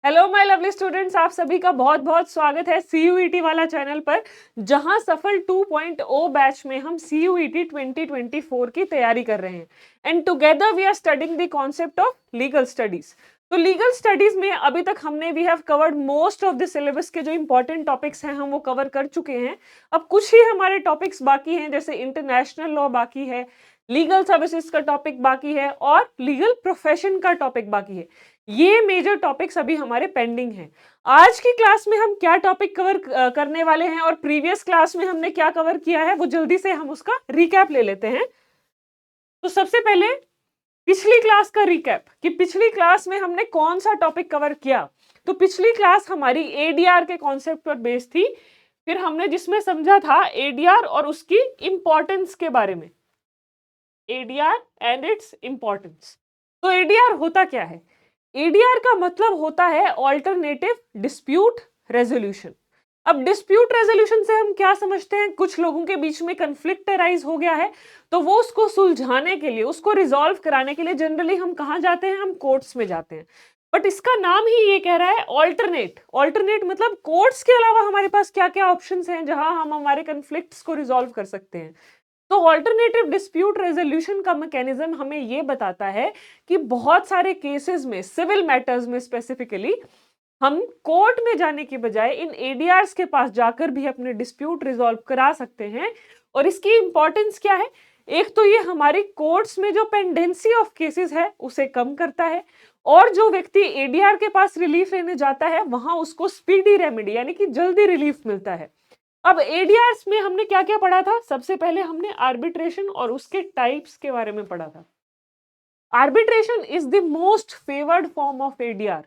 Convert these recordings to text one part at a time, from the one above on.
Hello my lovely students, आप सभी का बहुत बहुत स्वागत है सीयूईटी वाला चैनल पर, जहां सफल 2.0 बैच में हम सीयूईटी 2024 की तैयारी कर रहे हैं। And together we are studying the concept of legal studies. तो लीगल स्टडीज में अभी तक हमने we have covered most of the syllabus के जो इंपॉर्टेंट टॉपिक्स हैं हम वो कवर कर चुके हैं। अब कुछ ही हमारे टॉपिक्स बाकी हैं, जैसे इंटरनेशनल लॉ बाकी है, लीगल सर्विसेज का टॉपिक बाकी है और लीगल प्रोफेशन का टॉपिक बाकी है। ये मेजर टॉपिक्स अभी हमारे पेंडिंग हैं। आज की क्लास में हम क्या टॉपिक कवर करने वाले हैं और प्रीवियस क्लास में हमने क्या कवर किया है वो जल्दी से हम उसका रिकैप ले लेते हैं। तो सबसे पहले पिछली क्लास का रिकैप कि पिछली क्लास में हमने कौन सा टॉपिक कवर किया। तो पिछली क्लास हमारी एडीआर के कॉन्सेप्ट पर बेस्ड थी। फिर हमने जिसमें समझा था एडीआर और उसकी इंपॉर्टेंस के बारे में, एडीआर एंड इट्स इंपॉर्टेंस। तो एडीआर होता क्या है? एडीआर का मतलब होता है ऑल्टरनेटिव डिस्प्यूट रेजोल्यूशन। अब डिस्प्यूट रेजोल्यूशन से हम क्या समझते हैं? कुछ लोगों के बीच में कंफ्लिक्ट अराइज हो गया है, तो वो उसको सुलझाने के लिए, उसको रिजॉल्व कराने के लिए जनरली हम कहाँ जाते हैं? हम कोर्ट्स में जाते हैं। बट इसका नाम ही ये कह रहा है ऑल्टरनेट। ऑल्टरनेट मतलब कोर्ट्स के अलावा हमारे पास क्या क्या ऑप्शंस हैं जहां हम हमारे कंफ्लिक्ट्स को रिजॉल्व कर सकते हैं। तो ऑल्टरनेटिव डिस्प्यूट रेजोल्यूशन का मैकेनिज्म हमें यह बताता है कि बहुत सारे केसेस में, सिविल मैटर्स में स्पेसिफिकली, हम कोर्ट में जाने की बजाय इन एडीआरस के पास जाकर भी अपने डिस्प्यूट रिजॉल्व करा सकते हैं। और इसकी इंपॉर्टेंस क्या है? एक तो ये हमारी कोर्ट्स में जो पेंडेंसी ऑफ केसेस है उसे कम करता है, और जो व्यक्ति एडीआर के पास रिलीफ लेने जाता है वहां उसको स्पीडी रेमेडी यानी कि जल्दी रिलीफ मिलता है। अब एडीआरस में हमने क्या क्या पढ़ा था? सबसे पहले हमने आर्बिट्रेशन और उसके टाइप्स के बारे में पढ़ा था। Arbitration is the most favoured form of ADR.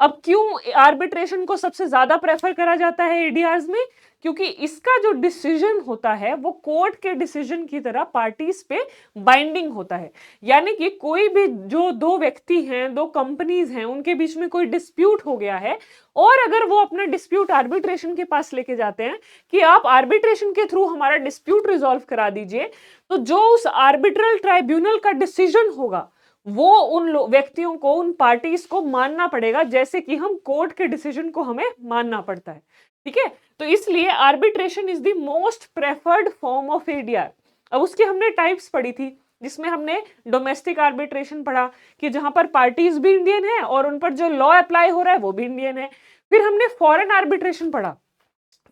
अब क्यों आर्बिट्रेशन को सबसे ज्यादा प्रेफर करा जाता है एडीआरस में? क्योंकि इसका जो डिसीजन होता है वो कोर्ट के डिसीजन की तरह पार्टीज पे बाइंडिंग होता है। यानी कि कोई भी जो दो व्यक्ति हैं, दो कंपनीज हैं, उनके बीच में कोई डिस्प्यूट हो गया है और अगर वो अपना डिस्प्यूट आर्बिट्रेशन के पास लेके जाते हैं कि आप आर्बिट्रेशन के थ्रू हमारा डिस्प्यूट रिजॉल्व करा दीजिए, तो जो उस आर्बिट्रल ट्राइब्यूनल का डिसीजन होगा वो उन व्यक्तियों को, उन पार्टीज को मानना पड़ेगा, जैसे कि हम कोर्ट के डिसीजन को हमें मानना पड़ता है। ठीक है, तो इसलिए arbitration is the most preferred form of ADR. अब उसकी हमने टाइप्स पढ़ी थी, जिसमें हमने डोमेस्टिक आर्बिट्रेशन पढ़ा कि जहां पर पार्टीज भी इंडियन है और उन पर जो लॉ अप्लाई हो रहा है वो भी इंडियन है। फिर हमने फॉरेन आर्बिट्रेशन पढ़ा।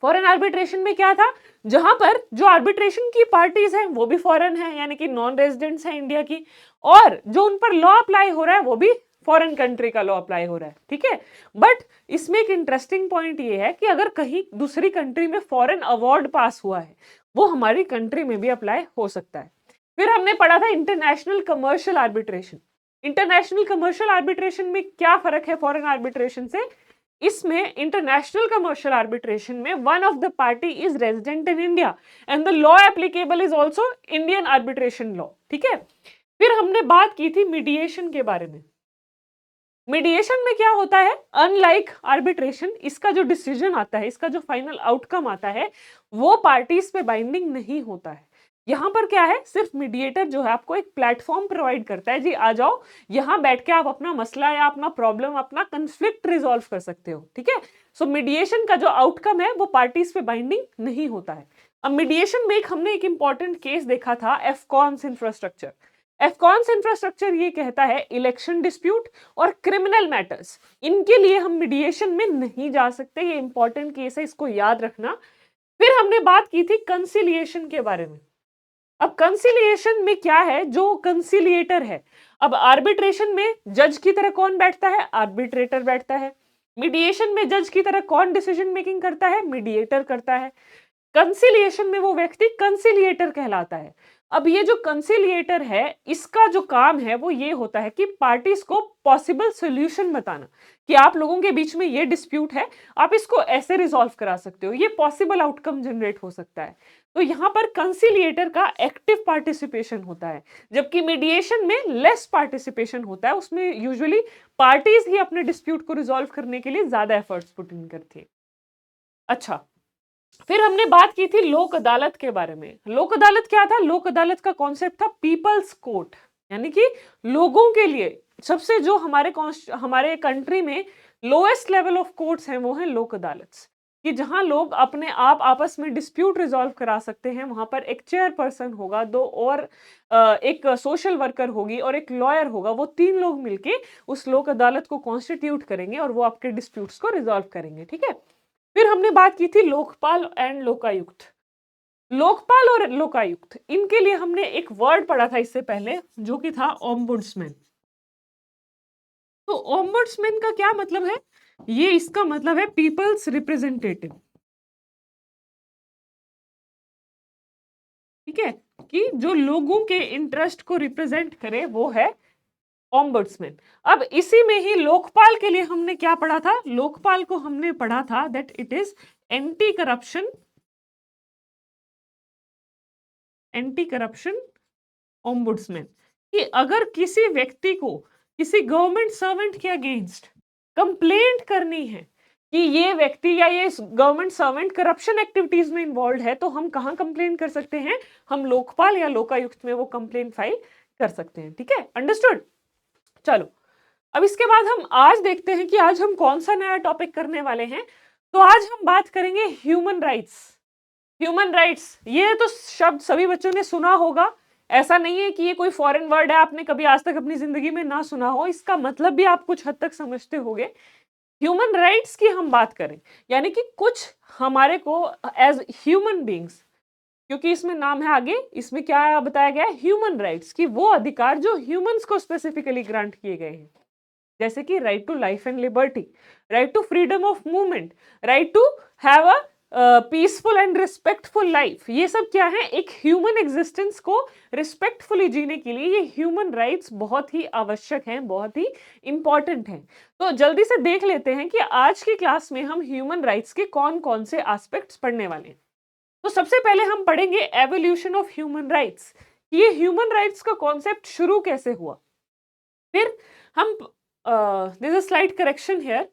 फॉरेन आर्बिट्रेशन में क्या था? जहां पर जो आर्बिट्रेशन की पार्टीज हैं वो भी फॉरेन है, यानी कि नॉन रेजिडेंट्स हैं इंडिया की, और जो उन पर लॉ अप्लाई हो रहा है वो भी फॉरेन कंट्री का लॉ अप्लाई हो रहा है। ठीक है, बट इसमें एक इंटरेस्टिंग पॉइंट ये है कि अगर कहीं दूसरी कंट्री में फॉरेन अवार्ड पास हुआ है वो हमारी कंट्री में भी अप्लाई हो सकता है। फिर हमने पढ़ा था international commercial arbitration. International commercial arbitration में क्या फर्क है फॉरेन आर्बिट्रेशन से? इसमें इंटरनेशनल कमर्शियल आर्बिट्रेशन में one of the party is resident in India and the law applicable is also Indian arbitration law. ठीक है, फिर हमने बात की थी मीडिएशन के बारे में। मीडिएशन में क्या होता है? अनलाइक आर्बिट्रेशन, इसका जो डिसीजन आता है, इसका जो फाइनल आउटकम आता है वो पार्टीज पे बाइंडिंग नहीं होता है। यहां पर क्या है? सिर्फ मीडिएटर जो है आपको एक प्लेटफॉर्म प्रोवाइड करता है, जी आ जाओ यहां बैठ के आप अपना मसला या अपना प्रॉब्लम, अपना कंफ्लिक्ट रिजॉल्व कर सकते हो। ठीक है, सो मीडिएशन का जो आउटकम है वो पार्टीज पे बाइंडिंग नहीं होता है। अब मीडिएशन में हमने एक इंपॉर्टेंट केस देखा था, एफकॉन्स इंफ्रास्ट्रक्चर। एफकॉन्स इंफ्रास्ट्रक्चर ये कहता है इलेक्शन डिस्प्यूट और क्रिमिनल मैटर्स, इनके लिए हम मीडिएशन में नहीं जा सकते। ये इंपॉर्टेंट केस है, इसको याद रखना। फिर हमने बात की थी कंसिलिएशन के बारे में। अब कंसिलिएशन में क्या है? जो कंसिलिएटर है, अब आर्बिट्रेशन में जज की तरह कौन बैठता है? आर्बिट्रेटर बैठता है। मीडिएशन में जज की तरह कौन डिसीजन मेकिंग करता है? मीडिएटर करता है। कंसिलिएशन में वो व्यक्ति कंसिलिएटर कहलाता है। अब ये जो कंसिलिएटर है इसका जो काम है वो ये होता है कि पार्टीज को पॉसिबल सॉल्यूशन बताना कि आप लोगों के बीच में ये डिस्प्यूट है, आप इसको ऐसे रिजॉल्व करा सकते हो, ये पॉसिबल आउटकम जनरेट हो सकता है। तो यहाँ पर कंसिलिएटर का एक्टिव पार्टिसिपेशन होता है, जबकि मीडिएशन में लेस पार्टिसिपेशन होता है। उसमें यूजुअली पार्टीज ही अपने डिस्प्यूट को रिजॉल्व करने के लिए ज्यादा एफर्ट्स पुट इन करती है। अच्छा, फिर हमने बात की थी लोक अदालत के बारे में। लोक अदालत क्या था? लोक अदालत का कॉन्सेप्ट था पीपल्स कोर्ट, यानी कि लोगों के लिए सबसे जो हमारे कंट्री में लोएस्ट लेवल ऑफ कोर्ट्स हैं वो है लोक अदालत, कि जहां लोग अपने आप आपस में डिस्प्यूट रिजॉल्व करा सकते हैं। वहां पर एक चेयरपर्सन होगा, दो और एक सोशल वर्कर होगी और एक लॉयर होगा। वो तीन लोग मिलके उस लोक अदालत को कॉन्स्टिट्यूट करेंगे और वो आपके डिस्प्यूट्स को रिजॉल्व करेंगे, ठीक है। फिर हमने बात की थी लोकपाल एंड लोकायुक्त। लोकपाल और लोकायुक्त, इनके लिए हमने एक वर्ड पढ़ा था इससे पहले, जो कि था ओम्बुड्समैन। तो ओम्बुड्समैन का क्या मतलब है? ये इसका मतलब है पीपल्स रिप्रेजेंटेटिव, ठीक है, कि जो लोगों के इंटरेस्ट को रिप्रेजेंट करे वो है ओम्बुड्समैन। अब इसी में ही लोकपाल के लिए हमने क्या पढ़ा था? लोकपाल को हमने पढ़ा था that it is anti corruption ombudsman, कि अगर किसी व्यक्ति को किसी गवर्नमेंट सर्वेंट के अगेंस्ट कंप्लेंट करनी है कि ये व्यक्ति या ये गवर्नमेंट सर्वेंट करप्शन एक्टिविटीज में इन्वॉल्व है, तो हम कहां कंप्लेंट कर सकते हैं? हम लोकपाल या लोकायुक्त में वो कंप्लेंट फाइल कर सकते हैं, ठीक है, अंडरस्टूड। चलो, अब इसके बाद हम आज देखते हैं कि आज हम कौन सा नया टॉपिक करने वाले हैं। तो आज हम बात करेंगे ह्यूमन राइट्स। ह्यूमन राइट्स, ये तो शब्द सभी बच्चों ने सुना होगा। ऐसा नहीं है कि ये कोई फॉरेन वर्ड है, आपने कभी आज तक अपनी जिंदगी में ना सुना हो। इसका मतलब भी आप कुछ हद तक समझते होंगे। ह्यूमन राइट्स की हम बात करें, यानी कि कुछ हमारे को एज ह्यूमन बींग्स, क्योंकि इसमें नाम है आगे, इसमें क्या बताया गया है? ह्यूमन राइट्स, की वो अधिकार जो ह्यूमंस को स्पेसिफिकली ग्रांट किए गए हैं, जैसे कि right to life and liberty, right to freedom of movement, right to have a peaceful and respectful life. ये सब क्या है? एक ह्यूमन एग्जिस्टेंस को रिस्पेक्टफुली जीने के लिए ये ह्यूमन राइट्स बहुत ही आवश्यक हैं, बहुत ही इंपॉर्टेंट हैं। तो जल्दी से देख लेते हैं कि आज की क्लास में हम ह्यूमन राइट्स के कौन कौन से एस्पेक्ट्स पढ़ने वाले हैं। तो सबसे पहले हम पढ़ेंगे एवोल्यूशन ऑफ ह्यूमन राइट्स, ये ह्यूमन राइट्स का कॉन्सेप्ट शुरू कैसे हुआ। फिर हम this is slide correction here,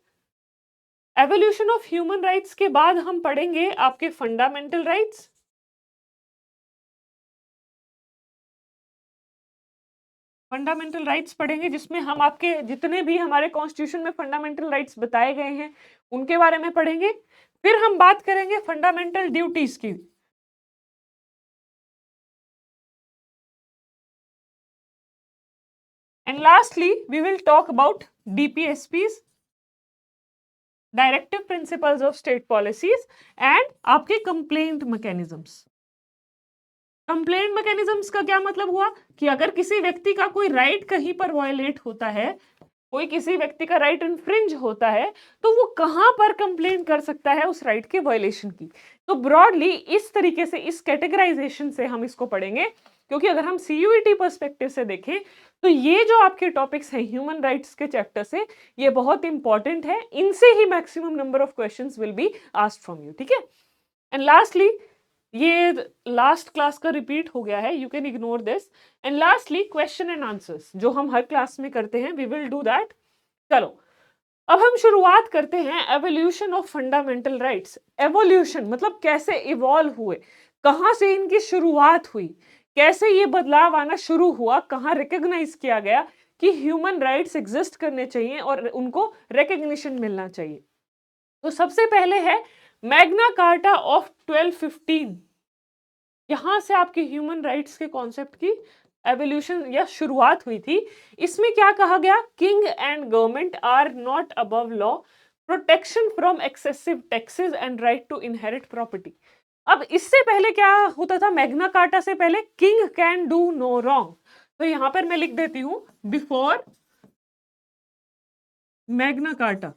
evolution of human rights के बाद हम पढ़ेंगे आपके फंडामेंटल राइट्स। फंडामेंटल राइट्स पढ़ेंगे जिसमें हम आपके जितने भी हमारे कॉन्स्टिट्यूशन में फंडामेंटल राइट्स बताए गए हैं उनके बारे में पढ़ेंगे। फिर हम बात करेंगे फंडामेंटल ड्यूटीज की। And lastly we will talk about DPSPs, directive principles of state policies, and आपके कंप्लेंट मैकेनिज्म्स। कंप्लेंट मैकेनिज्म्स का क्या मतलब हुआ कि अगर किसी व्यक्ति का कोई राइट कहीं पर वायलेट होता है, कोई किसी व्यक्ति का राइट इन्फ्रिंज होता है, तो वो कहां पर कंप्लेंट कर सकता है उस राइट के वायलेशन की। तो ब्रॉडली इस तरीके से, इस कैटेगराइजेशन से हम इसको पढ़ेंगे, क्योंकि अगर हम सीयूईटी पर्सपेक्टिव से देखें तो ये जो आपके टॉपिक्स हैं ह्यूमन राइट्स के चैप्टर से, ये बहुत इंपॉर्टेंट है। इनसे ही maximum number of questions will be asked from you, ठीक है। एंड लास्टली, ये लास्ट क्लास का रिपीट हो गया है, you can ignore this. And lastly question and answers, जो हम हर क्लास में करते हैं, वी विल डू दैट। चलो, अब हम शुरुआत करते हैं evolution of fundamental rights. Evolution मतलब कैसे इवॉल्व हुए, कहां से इनकी शुरुआत हुई, कैसे ये बदलाव आना शुरू हुआ, कहां रिकॉग्नाइज किया गया कि ह्यूमन राइट्स एग्जिस्ट करने चाहिए और उनको रिकॉग्निशन मिलना चाहिए। तो सबसे पहले है मैग्ना कार्टा ऑफ 1215। यहां से आपके ह्यूमन राइट्स के कॉन्सेप्ट की एवोल्यूशन या शुरुआत हुई थी। इसमें क्या कहा गया? King and government are not above law, protection from excessive taxes and right to inherit property. अब इससे पहले क्या होता था? मैग्ना कार्टा से पहले king can do no wrong. तो यहां पर मैं लिख देती हूं बिफोर मैग्ना कार्टा,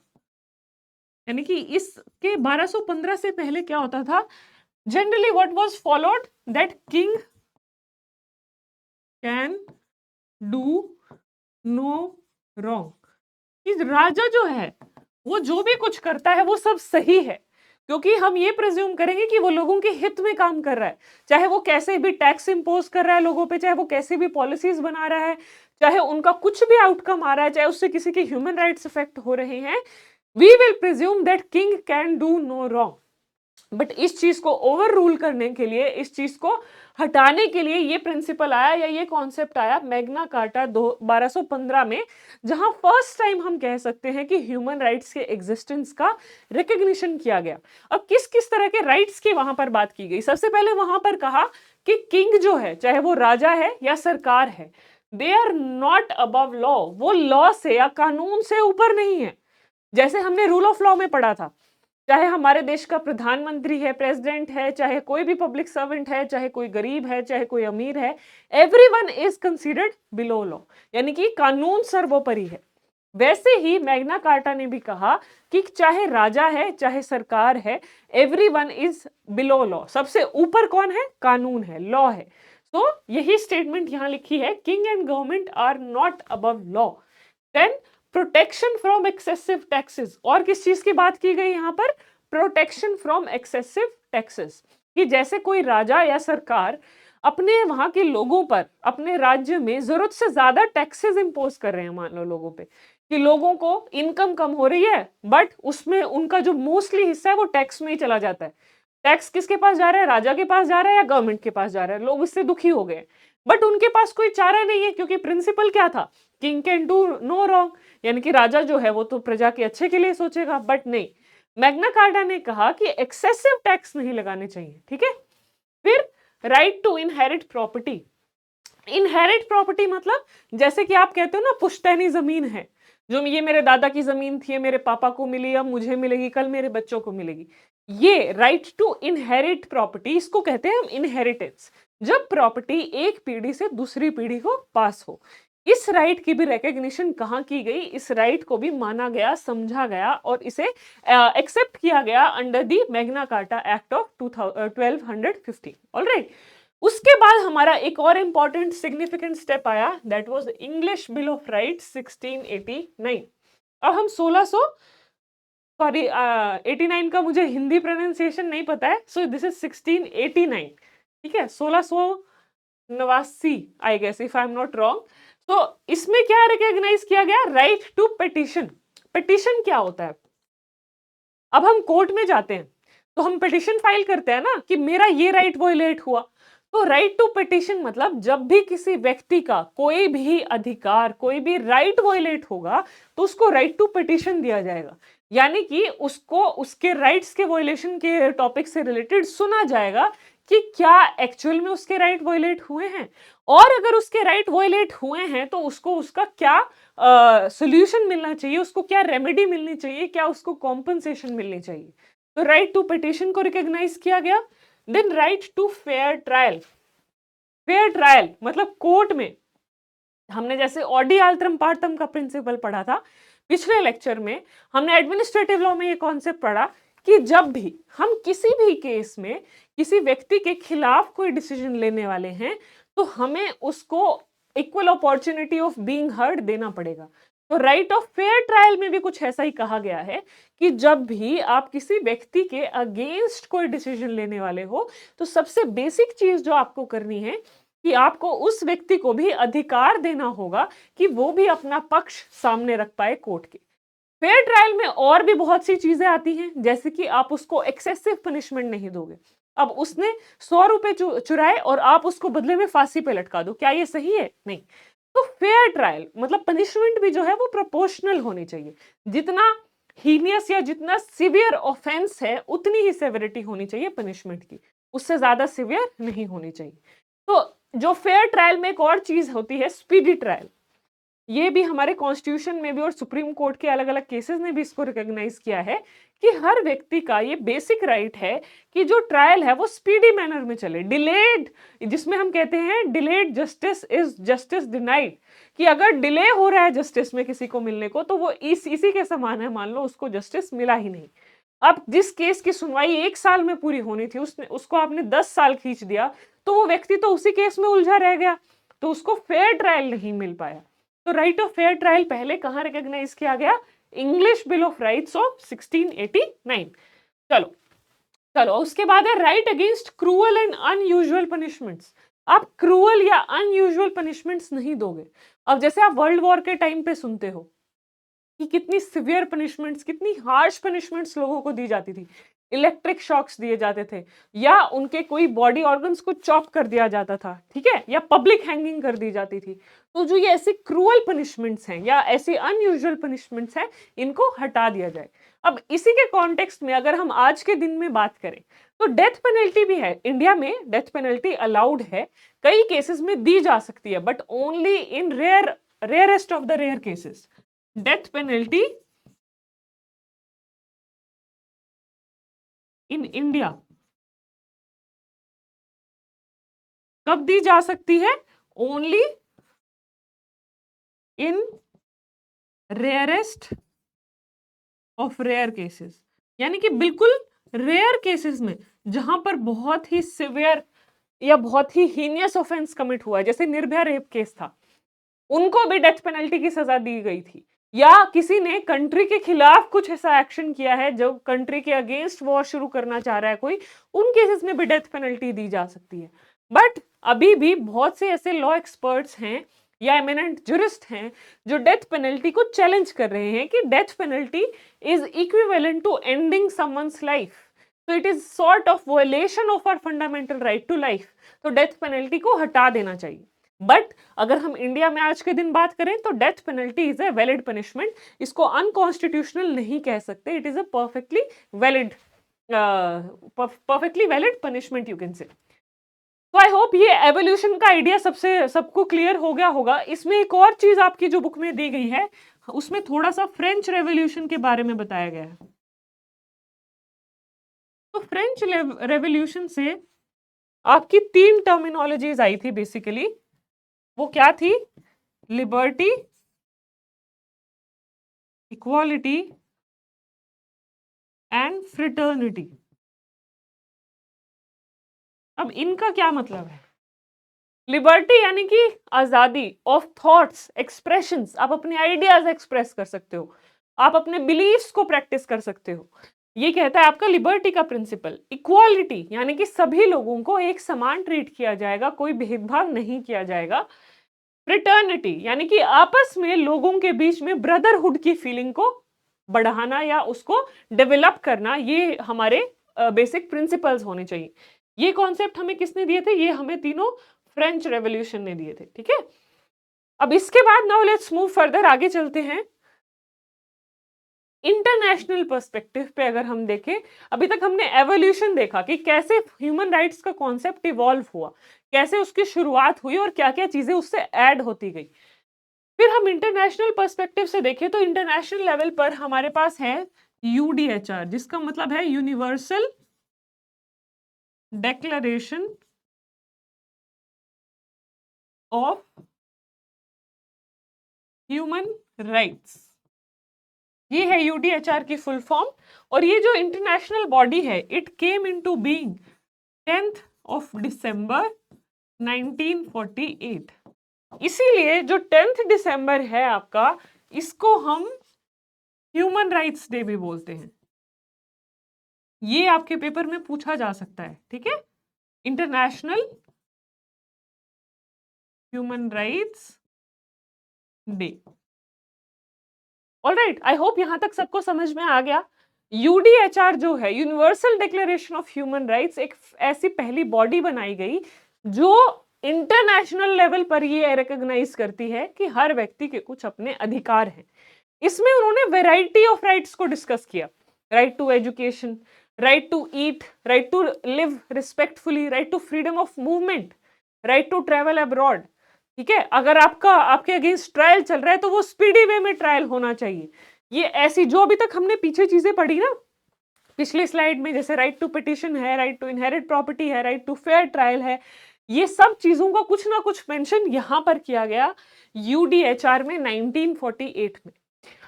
यानी कि इसके 1215 से पहले क्या होता था? Generally what was followed that king can do no wrong, कि राजा जो है वो जो भी कुछ करता है वो सब सही है, क्योंकि हम ये प्रिज्यूम करेंगे कि वो लोगों के हित में काम कर रहा है। चाहे वो कैसे भी टैक्स इंपोज कर रहा है लोगों पे, चाहे वो कैसे भी पॉलिसीज बना रहा है, चाहे उनका कुछ भी आउटकम आ रहा है, चाहे उससे किसी के ह्यूमन राइट्स अफेक्ट हो रहे हैं, we will presume that king can do no wrong. But इस चीज को ओवर रूल करने के लिए, इस चीज को हटाने के लिए ये प्रिंसिपल आया या ये कॉन्सेप्ट आया मैग्ना कार्टा 1215 में, जहां फर्स्ट टाइम हम कह सकते हैं कि ह्यूमन राइट्स के एग्जिस्टेंस का रिकग्निशन किया गया। अब किस किस तरह के राइट्स की वहां पर बात की गई? सबसे पहले वहां पर कहा कि किंग जो है, चाहे वो राजा है या सरकार है, they are not above law, वो लॉ से या कानून से ऊपर नहीं है। जैसे हमने रूल ऑफ लॉ में पढ़ा था, चाहे हमारे देश का प्रधानमंत्री है, प्रेसिडेंट है, चाहे कोई भी पब्लिक सर्वेंट है, चाहे कोई गरीब है, चाहे कोई अमीर है, everyone is considered below law, यानी कि कानून सर्वोपरि है। वैसे ही मैग्ना कार्टा ने भी कहा कि चाहे राजा है, चाहे सरकार है, एवरीवन इज बिलो लॉ, सबसे ऊपर कौन है? कानून है, लॉ है। तो यही स्टेटमेंट यहां लिखी है, king and government are not above law. Then protection from excessive taxes, और किस चीज की बात की गई यहां पर? प्रोटेक्शन फ्रॉम एक्सेसिव टैक्सेस, कि जैसे कोई राजा या सरकार अपने वहां के लोगों पर, अपने राज्य में जरूरत से ज्यादा टैक्सेस इंपोज कर रहे हैं, मान लो लोगों पे, कि लोगों को इनकम कम हो रही है, बट उसमें उनका जो मोस्टली हिस्सा है वो टैक्स में ही चला जाता है। टैक्स किसके पास जा रहा है? राजा के पास जा रहा है या गवर्नमेंट के पास जा रहा है? लोग इससे दुखी हो गए, बट उनके पास कोई चारा नहीं है, क्योंकि प्रिंसिपल क्या था? King can do no wrong, यानी कि राजा जो है वो तो प्रजा के अच्छे के लिए सोचेगा। बट नहीं, मैग्ना कार्टा ने कहा कि एक्सेसिव टैक्स नहीं लगाने चाहिए, ठीक है। फिर right to inherit property. Inherit property मतलब जैसे कि आप कहते हो ना, पुश्तैनी जमीन है, जो ये मेरे दादा की जमीन थी, मेरे पापा को मिली, अब मुझे मिलेगी, कल मेरे बच्चों को मिलेगी। ये राइट टू इनहेरिट प्रॉपर्टी, इसको कहते हैं हम इनहेरिटेंस, जब प्रॉपर्टी एक पीढ़ी से दूसरी पीढ़ी को पास हो। इस राइट की भी रिकग्निशन कहाँ की गई? इस राइट को भी माना गया, समझा गया और इसे एक्सेप्ट किया गया under the Magna carta act of 1215। Alright, उसके बाद हमारा एक और इंपॉर्टेंट सिग्निफिकेंट स्टेप आया, that was English bill of rights 1689। अब हम 1600 सॉरी 89 का मुझे हिंदी प्रोनाउंसिएशन नहीं पता है, सो दिस इज 1689, ठीक है, 1689 I guess, if I am not wrong. तो इसमें क्या रिकॉग्नाइज किया गया? Right to petition. पिटीशन क्या होता है? अब हम कोर्ट में जाते हैं तो हम पिटीशन फाइल करते हैं ना, कि मेरा ये राइट वोलेट हुआ। तो राइट टू पिटीशन मतलब जब भी किसी व्यक्ति का कोई भी अधिकार, कोई भी राइट वोलेट होगा, तो उसको राइट टू पिटीशन दिया जाएगा, यानी कि उसको उसके राइट्स के वोलेशन के टॉपिक से रिलेटेड सुना जाएगा कि क्या एक्चुअल में उसके राइट वोलेट हुए हैं, और अगर उसके राइट वोलेट हुए हैं तो उसको उसका क्या सोल्यूशन मिलना चाहिए, उसको क्या रेमेडी मिलनी चाहिए, क्या उसको कॉम्पनसेशन मिलनी चाहिए। तो राइट टू पिटीशन को रिकॉग्नाइज किया गया। Then right to fair trial. Fair trial मतलब कोर्ट में, हमने जैसे ऑडी आल्त्रम पार्टम का प्रिंसिपल पढ़ा था पिछले लेक्चर में, हमने एडमिनिस्ट्रेटिव लॉ में ये कॉन्सेप्ट पढ़ा कि जब भी हम किसी भी केस में किसी व्यक्ति के खिलाफ कोई डिसीजन लेने वाले हैं, तो हमें उसको equal opportunity of being heard देना पड़ेगा। तो राइट ऑफ फेयर ट्रायल में भी कुछ ऐसा ही कहा गया है कि जब भी आप किसी व्यक्ति के अगेंस्ट कोई डिसीजन लेने वाले हो, तो सबसे बेसिक चीज जो आपको करनी है कि आपको उस व्यक्ति को भी अधिकार देना होगा कि वो भी अपना पक्ष सामने रख पाए कोर्ट के। फेयर ट्रायल में और भी बहुत सी चीजें आती हैं, जैसे कि आप उसको एक्सेसिव पनिशमेंट नहीं दोगे। अब उसने 100 रुपए चुराए और आप उसको बदले में फांसी पे लटका दो, क्या ये सही है? नहीं। तो फेयर ट्रायल मतलब पनिशमेंट भी जो है वो प्रोपोर्शनल होनी चाहिए। जितना हीनियस या जितना सिवियर ऑफेंस है, उतनी ही सेवेरिटी होनी चाहिए पनिशमेंट की, उससे ज्यादा सिवियर नहीं होनी चाहिए। तो जो फेयर ट्रायल में एक और चीज होती है, स्पीडी ट्रायल। ये भी हमारे कॉन्स्टिट्यूशन में भी और सुप्रीम कोर्ट के अलग अलग केसेस ने भी इसको रिकॉग्नाइज किया है कि हर व्यक्ति का ये बेसिक राइट है कि जो ट्रायल है वो स्पीडी मैनर में चले। डिलेड, जिसमें हम कहते हैं delayed justice is justice denied, कि अगर डिले हो रहा है जस्टिस में किसी को मिलने को, तो वो इसी के समान है, मान लो उसको जस्टिस मिला ही नहीं। अब जिस केस की सुनवाई 1 साल में पूरी होनी थी, उसको आपने 10 साल खींच दिया, तो वो व्यक्ति तो उसी केस में उलझा रह गया, तो उसको फेयर ट्रायल नहीं मिल पाया। तो राइट ऑफ फेयर ट्रायल पहले कहां रिकॉग्नाइज किया गया? English bill of rights of 1689। चलो चलो, उसके बाद है right against cruel and unusual punishments. आप क्रूअल या अनयूजुअल पनिशमेंट्स नहीं दोगे। अब जैसे आप वर्ल्ड वॉर के टाइम पे सुनते हो कि कितनी सिवियर पनिशमेंट्स, कितनी हार्श पनिशमेंट्स लोगों को दी जाती थी। इलेक्ट्रिक शॉक्स दिए जाते थे, या उनके कोई बॉडी ऑर्गन्स को चॉप कर दिया जाता था, ठीक है, या पब्लिक हैंगिंग कर दी जाती थी। तो जो ये ऐसी क्रूअल पनिशमेंट्स हैं या ऐसी अनयूजुअल पनिशमेंट्स हैं, इनको हटा दिया जाए। अब इसी के कॉन्टेक्स्ट में अगर हम आज के दिन में बात करें, तो डेथ पेनल्टी भी है इंडिया में। डेथ पेनल्टी अलाउड है, कई केसेस में दी जा सकती है, but only in rarest of the rare cases. Death penalty in India कब दी जा सकती है? Only in rarest of rare cases, यानी कि बिल्कुल रेयर केसेस में, जहां पर बहुत ही सिवियर या बहुत ही हीनियस ऑफेंस कमिट हुआ है, जैसे निर्भया रेप केस था, उनको भी डेथ पेनल्टी की सजा दी गई थी। या किसी ने कंट्री के खिलाफ कुछ ऐसा एक्शन किया है जो कंट्री के अगेंस्ट वॉर शुरू करना चाह रहा है कोई, उन केसेस में भी डेथ पेनल्टी दी जा सकती है। बट अभी भी बहुत से ऐसे लॉ एक्सपर्ट्स हैं या एमिनेंट जुरिस्ट हैं जो डेथ पेनल्टी को चैलेंज कर रहे हैं कि death penalty is equivalent to ending someone's life, तो it is sort of violation of our fundamental right to life, तो डेथ पेनल्टी को हटा देना चाहिए। बट अगर हम इंडिया में आज के दिन बात करें तो death penalty is a valid punishment, इसको अनकॉन्स्टिट्यूशनल नहीं कह सकते, it is a perfectly valid punishment you can say. तो आई होप ये एवोल्यूशन का आइडिया सबको क्लियर हो गया होगा। इसमें एक और चीज आपकी जो बुक में दी गई है, उसमें थोड़ा सा फ्रेंच रेवोल्यूशन के बारे में बताया गया है। तो फ्रेंच रेवोल्यूशन से आपकी 3 टर्मिनोलॉजीज आई थी बेसिकली। वो क्या थी? Liberty, equality and fraternity. अब इनका क्या मतलब है? लिबर्टी यानी कि आजादी ऑफ थॉट्स, एक्सप्रेशंस, आप अपने आइडियाज एक्सप्रेस कर सकते हो, आप अपने बिलीफ्स को प्रैक्टिस कर सकते हो, ये कहता है आपका लिबर्टी का प्रिंसिपल। इक्वालिटी यानी कि सभी लोगों को एक समान ट्रीट किया जाएगा, कोई भेदभाव नहीं किया जाएगा। फ्रिटर्निटी यानी कि आपस में लोगों के बीच में ब्रदरहुड की फीलिंग को बढ़ाना या उसको डेवलप करना, ये हमारे बेसिक प्रिंसिपल्स होने चाहिए। ये कॉन्सेप्ट हमें किसने दिए थे? ये हमें तीनों फ्रेंच रेवोल्यूशन ने दिए थे, ठीक है। अब इसके बाद नाउ लेट्स मूव फर्दर, आगे चलते हैं। इंटरनेशनल पर्सपेक्टिव पे अगर हम देखें, अभी तक हमने एवोल्यूशन देखा कि कैसे ह्यूमन राइट्स का कॉन्सेप्ट इवॉल्व हुआ, कैसे उसकी शुरुआत हुई और क्या क्या चीजें उससे ऐड होती गई। फिर हम इंटरनेशनल पर्सपेक्टिव से देखें तो इंटरनेशनल लेवल पर हमारे पास है यूडीएचआर, जिसका मतलब है universal declaration of human rights. ये है यूडीएचआर की फुल फॉर्म। और ये जो इंटरनेशनल बॉडी है, it came into being 10th of December 1948। इसीलिए जो 10th दिसंबर है आपका, इसको हम ह्यूमन राइट्स डे भी बोलते हैं। ये आपके पेपर में पूछा जा सकता है, ठीक है। International human rights day. Alright, I hope यहां तक सबको समझ में आ गया। यूडीएचआर जो है, universal declaration of human rights, एक ऐसी पहली बॉडी बनाई गई जो इंटरनेशनल लेवल पर ये रिकॉग्नाइज करती है कि हर व्यक्ति के कुछ अपने अधिकार हैं। इसमें उन्होंने वैरायटी ऑफ राइट्स को डिस्कस किया। Right to education, right to eat, right to live respectfully, right to freedom of movement, right to travel abroad, ठीक है। अगर आपके अगेंस्ट ट्रायल चल रहा है तो वो स्पीडी वे में ट्रायल होना चाहिए। ये ऐसी जो अभी तक हमने पीछे चीजें पढ़ी ना पिछली स्लाइड में, जैसे राइट टू पिटिशन है, राइट टू इनहेरिट प्रॉपर्टी है, राइट टू फेयर ट्रायल है, ये सब चीजों का कुछ ना कुछ मेंशन यहां पर किया गया यूडीएचआर में 1948 में।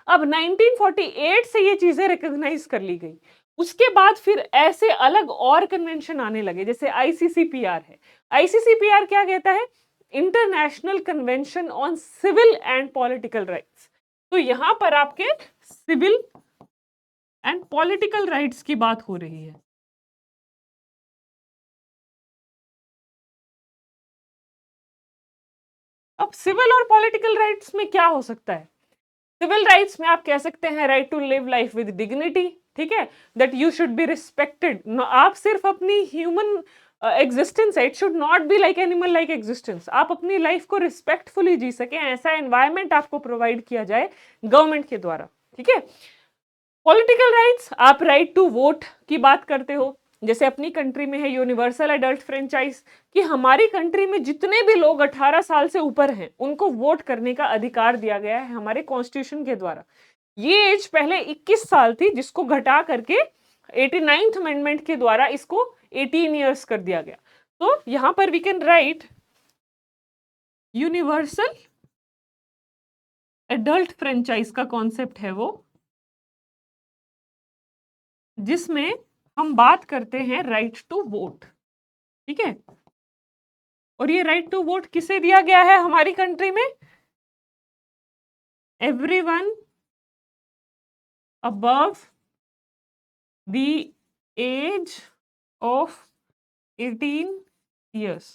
अब 1948 से ये चीजें रिकॉग्नाइज कर ली गई। उसके बाद फिर ऐसे अलग और कन्वेंशन आने लगे, जैसे आईसीसीपीआर है। आईसीसीपीआर क्या कहता है? International convention on civil and political rights. तो यहां पर आपके सिविल एंड पॉलिटिकल राइट्स की बात हो रही है। अब सिविल और पॉलिटिकल राइट्स में क्या हो सकता है? सिविल राइट्स में आप कह सकते हैं right to live life with dignity, ठीक है, that you should be respected. आप सिर्फ अपनी ह्यूमन एग्जिस्टेंस है, it should not be like animal like existence. आप अपनी लाइफ को रिस्पेक्टफुली जी सके, ऐसा एनवायरमेंट आपको प्रोवाइड किया जाए गवर्नमेंट के द्वारा, ठीक है। पॉलिटिकल राइट्स, आप राइट टू वोट की बात करते हो, जैसे अपनी कंट्री में है यूनिवर्सल एडल्ट फ्रेंचाइज, कि हमारी कंट्री में जितने भी लोग 18 साल से ऊपर हैं उनको वोट करने का अधिकार दिया गया है हमारे कॉन्स्टिट्यूशन के द्वारा। ये एज पहले 21 साल थी, जिसको घटा करके 89th अमेंडमेंट के द्वारा इसको 18 ईयर्स कर दिया गया। तो यहां पर we can write universal adult franchise का कॉन्सेप्ट है वो, जिसमें हम बात करते हैं राइट टू वोट, ठीक है। और ये राइट टू वोट किसे दिया गया है हमारी कंट्री में? Everyone above the age of 18 years,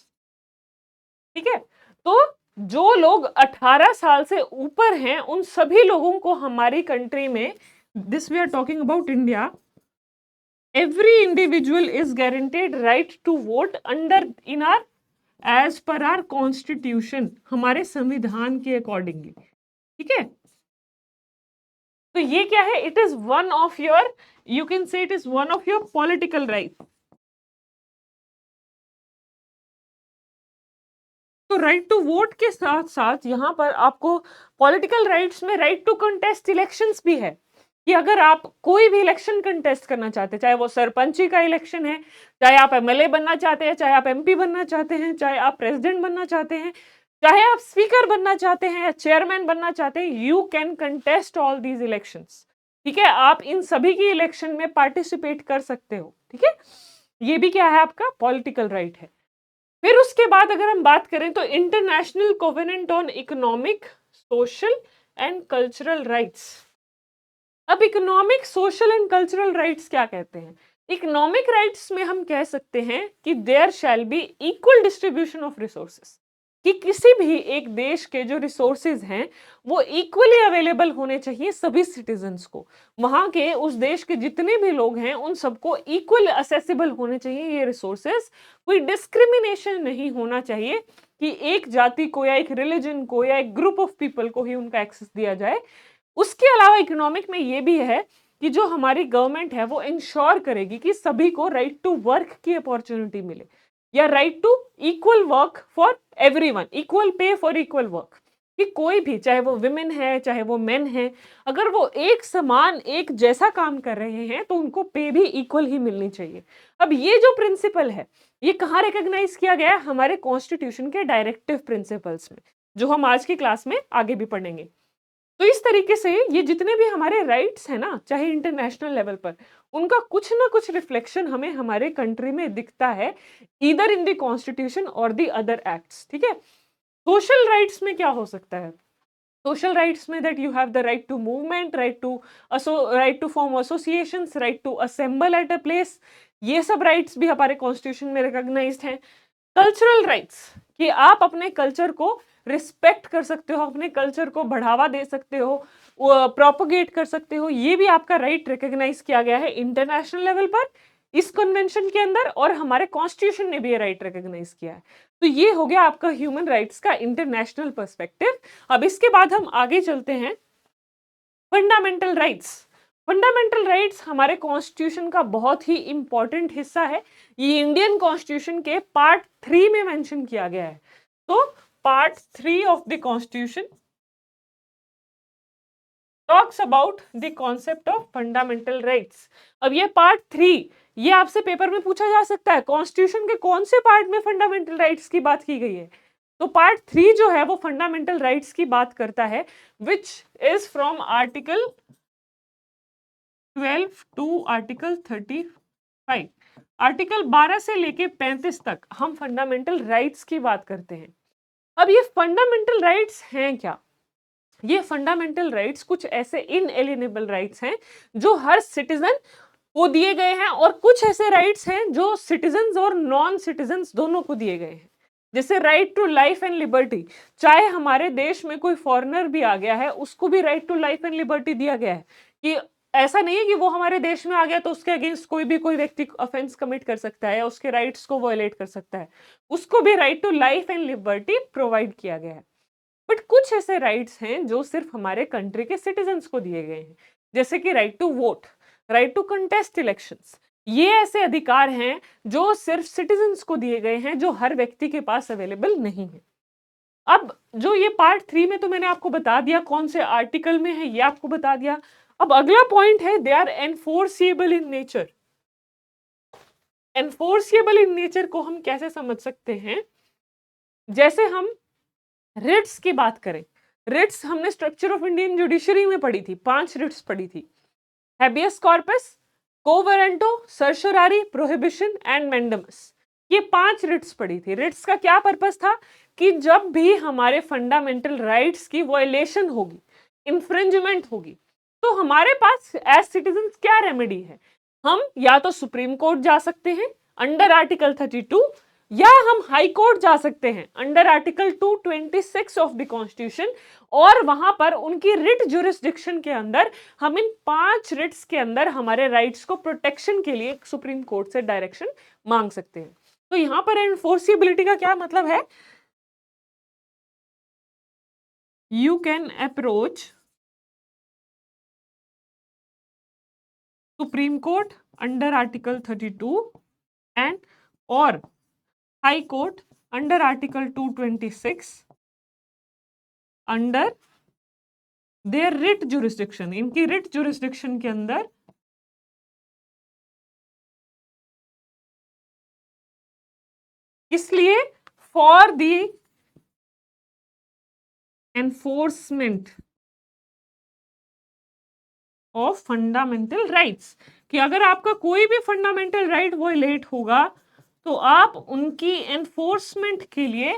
ठीक है। तो जो लोग 18 साल से ऊपर हैं उन सभी लोगों को हमारी कंट्री में, this we are talking about India, every individual is guaranteed right to vote under in our as per our constitution, हमारे संविधान के अकॉर्डिंगली, ठीक है। तो ये क्या है? It is one of your, you can say it is one of your political right. तो राइट टू वोट के साथ साथ यहां पर आपको पॉलिटिकल राइट्स में राइट टू कंटेस्ट इलेक्शंस भी है, कि अगर आप कोई भी इलेक्शन कंटेस्ट करना चाहते हैं, चाहे वो सरपंची का इलेक्शन है, चाहे आप एमएलए बनना चाहते हैं, चाहे आप एमपी बनना चाहते हैं, चाहे आप प्रेसिडेंट बनना चाहते हैं, चाहे आप स्पीकर बनना चाहते हैं या चेयरमैन बनना चाहते हैं, you can contest all these elections, ठीक है। आप इन सभी की इलेक्शन में पार्टिसिपेट कर सकते हो, ठीक है। ये भी क्या है? आपका पॉलिटिकल राइट है। फिर उसके बाद अगर हम बात करें तो international covenant on economic, social and cultural rights. अब economic, social and cultural rights क्या कहते हैं? इकोनॉमिक राइट्स में हम कह सकते हैं कि there shall be equal distribution of resources, कि किसी भी एक देश के जो रिसोर्सेज हैं वो इक्वली अवेलेबल होने चाहिए सभी सिटीजन्स को। वहां के उस देश के जितने भी लोग हैं उन सबको इक्वल असेसिबल होने चाहिए ये रिसोर्सेज। कोई डिस्क्रिमिनेशन नहीं होना चाहिए कि एक जाति को या एक रिलीजन को या एक ग्रुप ऑफ पीपल को ही उनका एक्सेस दिया जाए। उसके अलावा इकोनॉमिक में ये भी है कि जो हमारी गवर्नमेंट है वो इंश्योर करेगी कि सभी को राइट टू वर्क की अपॉर्चुनिटी मिले, या right to equal work for everyone, equal pay for equal work, कि कोई भी, चाहे वो विमेन है चाहे वो मेन है, अगर वो एक समान एक जैसा काम कर रहे हैं तो उनको पे भी इक्वल ही मिलनी चाहिए। अब ये जो प्रिंसिपल है ये कहाँ रिकॉग्नाइज किया गया है? हमारे कॉन्स्टिट्यूशन के डायरेक्टिव प्रिंसिपल्स में, जो हम आज की क्लास में आगे भी पढ़ेंगे। तो इस तरीके से ये जितने भी हमारे राइट्स हैं ना, चाहे इंटरनेशनल लेवल पर, उनका कुछ ना कुछ रिफ्लेक्शन हमें हमारे कंट्री में दिखता है, ईदर इन द कॉन्स्टिट्यूशन और द अदर एक्ट्स, ठीक है। सोशल राइट्स में क्या हो सकता है? सोशल राइट्स में that you have the right to movement, right to form associations, right to assemble at a place, ये सब राइट्स भी हमारे कॉन्स्टिट्यूशन में रिकॉग्नाइज्ड हैं। कल्चरल राइट्स, कि आप अपने कल्चर को रिस्पेक्ट कर सकते हो, अपने कल्चर को बढ़ावा दे सकते हो, प्रोपोगेट कर सकते हो, ये भी आपका राइट रिकॉग्नाइज किया गया है इंटरनेशनल लेवल पर इस कन्वेंशन के अंदर, और हमारे कॉन्स्टिट्यूशन ने भी ये राइट रिकॉग्नाइज किया है। तो ये हो गया आपका ह्यूमन राइट्स का इंटरनेशनल पर्सपेक्टिव। अब इसके बाद हम आगे चलते हैं फंडामेंटल राइट्स। फंडामेंटल राइट्स हमारे कॉन्स्टिट्यूशन का बहुत ही इंपॉर्टेंट हिस्सा है। ये इंडियन कॉन्स्टिट्यूशन के पार्ट 3 में मेंशन किया गया है। तो part 3 of the constitution talks about the concept of fundamental rights. अब ये पार्ट 3, ये आपसे पेपर में पूछा जा सकता है, कॉन्स्टिट्यूशन के कौन से पार्ट में फंडामेंटल राइट्स की बात की गई है? तो पार्ट 3 जो है वो फंडामेंटल राइट्स की बात करता है, which is from article 12 to article 35। Article 12 से लेके 35 तक हम फंडामेंटल राइट्स की बात करते हैं। अब ये फंडामेंटल राइट्स हैं क्या? ये फंडामेंटल राइट्स कुछ ऐसे इनएलिएनेबल राइट्स हैं जो हर सिटीजन को दिए गए हैं, और कुछ ऐसे राइट्स हैं जो सिटीजन्स और नॉन सिटीजन्स दोनों को दिए गए हैं। जैसे right to life and liberty, चाहे हमारे देश में कोई फॉरेनर भी आ गया है उसको भी right to life and liberty दिया गया है, कि ऐसा नहीं है कि वो हमारे देश में आ गया तो उसके अगेंस्ट कोई व्यक्ति ऑफेंस कमिट कर सकता है या उसके राइट्स को वायलेट कर सकता है, उसको भी right to life and liberty provide किया गया है। बट कुछ ऐसे राइट्स हैं जो सिर्फ हमारे कंट्री के सिटीजन्स को दिए गए हैं, जैसे कि right to vote, right to contest elections. ये ऐसे अधिकार हैं जो सिर्फ सिटीजन्स को दिए गए हैं, जो हर व्यक्ति के पास अवेलेबल नहीं है। अब जो ये पार्ट 3 में तो मैंने आपको बता दिया कौन से आर्टिकल में है, ये आपको बता दिया। अब अगला पॉइंट है they are enforceable in nature. Enforceable in nature को हम कैसे समझ सकते हैं? जैसे हम रिट्स की बात करें, रिट्स हमने स्ट्रक्चर ऑफ इंडियन जुडिशरी में पढ़ी थी, 5 रिट्स पढ़ी थी, habeas corpus, quo warranto, certiorari, prohibition and mandamus. ये 5 रिट्स पढ़ी थी। रिट्स का क्या पर्पस था कि जब भी हमारे फंडामेंटल राइट्स की वायलेशन होगी, इंफ्रिंजमेंट होगी, तो हमारे पास एज सिटीजन्स क्या रेमेडी है? हम या तो सुप्रीम कोर्ट जा सकते हैं अंडर आर्टिकल 32, या हम हाई कोर्ट जा सकते हैं under article 226 of the constitution, और वहां पर उनकी रिट जुरिस्डिक्शन के अंदर हम इन 5 रिट्स के अंदर हमारे राइट्स को प्रोटेक्शन के लिए सुप्रीम कोर्ट से डायरेक्शन मांग सकते हैं। तो यहां पर एनफोर्सिबिलिटी का क्या मतलब है? You can approach supreme court under article 32 and और high court under article 226 under their writ jurisdiction, इनकी रिट जुरिस्डिक्शन के अंदर इसलिए for the enforcement of fundamental rights, कि अगर आपका कोई भी फंडामेंटल राइट वायलेट होगा तो आप उनकी एनफोर्समेंट के लिए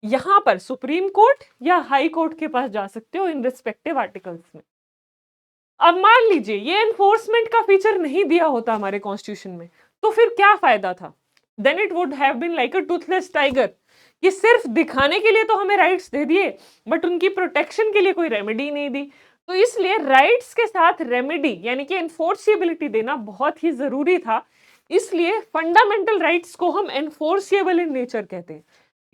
यहां पर सुप्रीम कोर्ट या हाई कोर्ट के पास जा सकते हो इन रिस्पेक्टिव आर्टिकल्स में। अब मान लीजिए ये एनफोर्समेंट का फीचर नहीं दिया होता हमारे कॉन्स्टिट्यूशन में, तो फिर क्या फायदा था? Then it would have been like a toothless tiger, कि सिर्फ दिखाने के लिए तो हमें राइट्स दे दिए बट उनकी प्रोटेक्शन के लिए कोई रेमेडी नहीं दी। तो इसलिए राइट्स के साथ रेमेडी यानी कि एनफोर्सिबिलिटी देना बहुत ही जरूरी था। इसलिए फंडामेंटल राइट्स को हम एनफोर्सिएबल इन नेचर कहते हैं।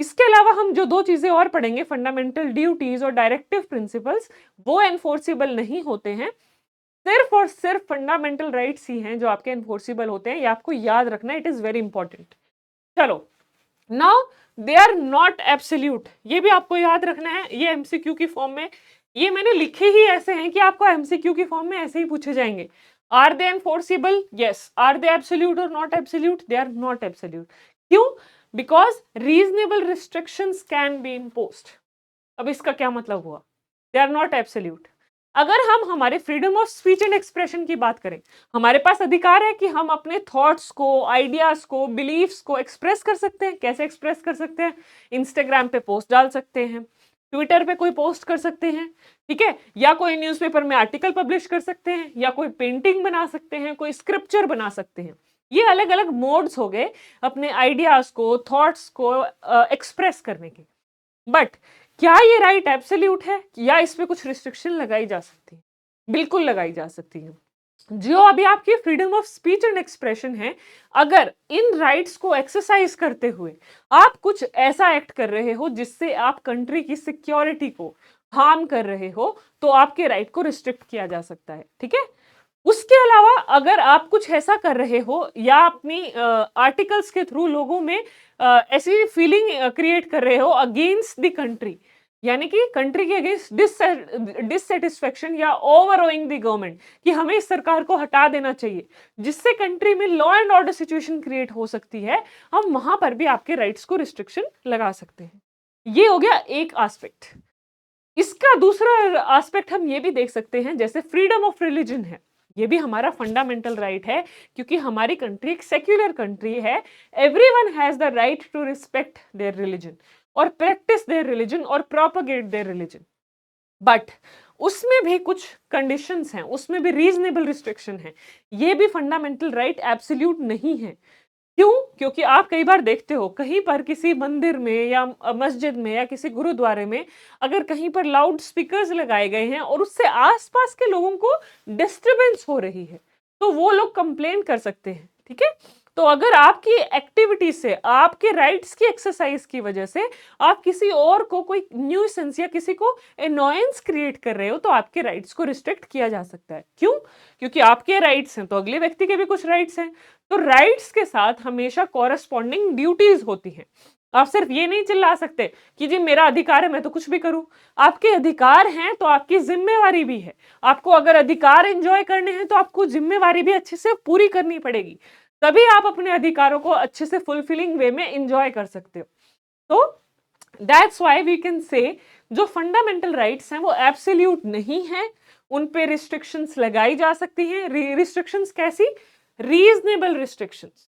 इसके अलावा हम जो 2 चीजें और पढ़ेंगे, फंडामेंटल ड्यूटीज और डायरेक्टिव प्रिंसिपल्स, वो एनफोर्सिबल नहीं होते हैं। सिर्फ और सिर्फ फंडामेंटल राइट्स ही हैं जो आपके एनफोर्सिबल होते हैं, ये आपको याद रखना, इट इज वेरी इंपॉर्टेंट। चलो, now they are not absolute, ये भी आपको याद रखना है। ये एमसीक्यू की फॉर्म में, ये मैंने लिखे ही ऐसे हैं कि आपको एमसीक्यू की फॉर्म में ऐसे ही पूछे जाएंगे। Are they enforceable? Yes. Are they absolute और not absolute? They are not absolute. क्यों? Because reasonable restrictions can be imposed. अब इसका क्या मतलब हुआ? They are not absolute. अगर हम हमारे freedom of speech and expression की बात करें, हमारे पास अधिकार है कि हम अपने थॉट्स को, आइडियाज को, बिलीफ्स को एक्सप्रेस कर सकते हैं। कैसे एक्सप्रेस कर सकते हैं? इंस्टाग्राम पे पोस्ट डाल सकते हैं, ट्विटर पे कोई पोस्ट कर सकते हैं, ठीक है, या कोई न्यूज़पेपर में आर्टिकल पब्लिश कर सकते हैं, या कोई पेंटिंग बना सकते हैं, कोई स्क्रिप्चर बना सकते हैं। ये अलग अलग मोड्स हो गए अपने आइडियाज को, थॉट्स को एक्सप्रेस करने के। बट क्या ये राइट एब्सोल्यूट है या इस पे कुछ रिस्ट्रिक्शन लगाई जा सकती है? बिल्कुल लगाई जा सकती है। जो अभी आपकी freedom of speech and expression है, अगर इन राइट्स को एक्सरसाइज करते हुए आप कुछ ऐसा एक्ट कर रहे हो जिससे आप कंट्री की सिक्योरिटी को हार्म कर रहे हो, तो आपके राइट को रिस्ट्रिक्ट किया जा सकता है, ठीक है। उसके अलावा अगर आप कुछ ऐसा कर रहे हो या अपनी आर्टिकल्स के थ्रू लोगों में ऐसी फीलिंग क्रिएट कर रहे हो अगेंस्ट द कंट्री, यानी कि कंट्री के अगेंस्ट डिससेटिस्फेक्शन या ओवरओइंग द गवर्नमेंट, कि हमें इस सरकार को हटा देना चाहिए, जिससे कंट्री में law and order situation create हो सकती है, हम वहां पर भी आपके राइट्स को रिस्ट्रिक्शन लगा सकते हैं। ये हो गया एक एस्पेक्ट। इसका दूसरा एस्पेक्ट हम ये भी देख सकते हैं, जैसे फ्रीडम ऑफ रिलीजन है, ये भी हमारा फंडामेंटल राइट है, क्योंकि हमारी कंट्री एक सेक्युलर कंट्री है। Everyone has the right to respect their religion और प्रैक्टिस देयर रिलीजन और प्रोपेगेट देयर रिलीजन। बट उसमें भी कुछ कंडीशंस हैं, उसमें भी रीजनेबल रिस्ट्रिक्शन है। ये भी फंडामेंटल राइट एब्सोल्यूट नहीं है। क्यों? क्योंकि आप कई बार देखते हो कहीं पर किसी मंदिर में या मस्जिद में या किसी गुरुद्वारे में अगर कहीं पर लाउड स्पीकर्स लगाए गए हैं और उससे आसपास के लोगों को डिस्टरबेंस हो रही है, तो वो लोग कंप्लेन कर सकते हैं, ठीक है? तो अगर आपकी एक्टिविटी से, आपके राइट्स की एक्सरसाइज की वजह से आप किसी और को कोई न्यूसेंस या किसी को एनॉयंस क्रिएट कर रहे हो, तो आपके राइट्स को रिस्ट्रिक्ट किया जा सकता है। क्यों? क्योंकि आपके राइट्स हैं तो अगले व्यक्ति के भी कुछ राइट्स हैं। तो राइट्स के साथ हमेशा कॉरस्पॉन्डिंग ड्यूटीज होती हैं। आप सिर्फ ये नहीं चिल्ला सकते कि जी मेरा अधिकार है मैं तो कुछ भी करूं। आपके अधिकार हैं तो आपकी जिम्मेवारी भी है। आपको अगर अधिकार एंजॉय करने हैं तो आपको जिम्मेवारी भी अच्छे से पूरी करनी पड़ेगी, तभी आप अपने अधिकारों को अच्छे से फुलफिलिंग वे में एंजॉय कर सकते हो। तो that's why we can say जो फंडामेंटल राइट्स हैं वो एब्सोल्यूट नहीं है, उन पे रिस्ट्रिक्शंस लगाई जा सकती हैं। रिस्ट्रिक्शंस कैसी? Reasonable restrictions.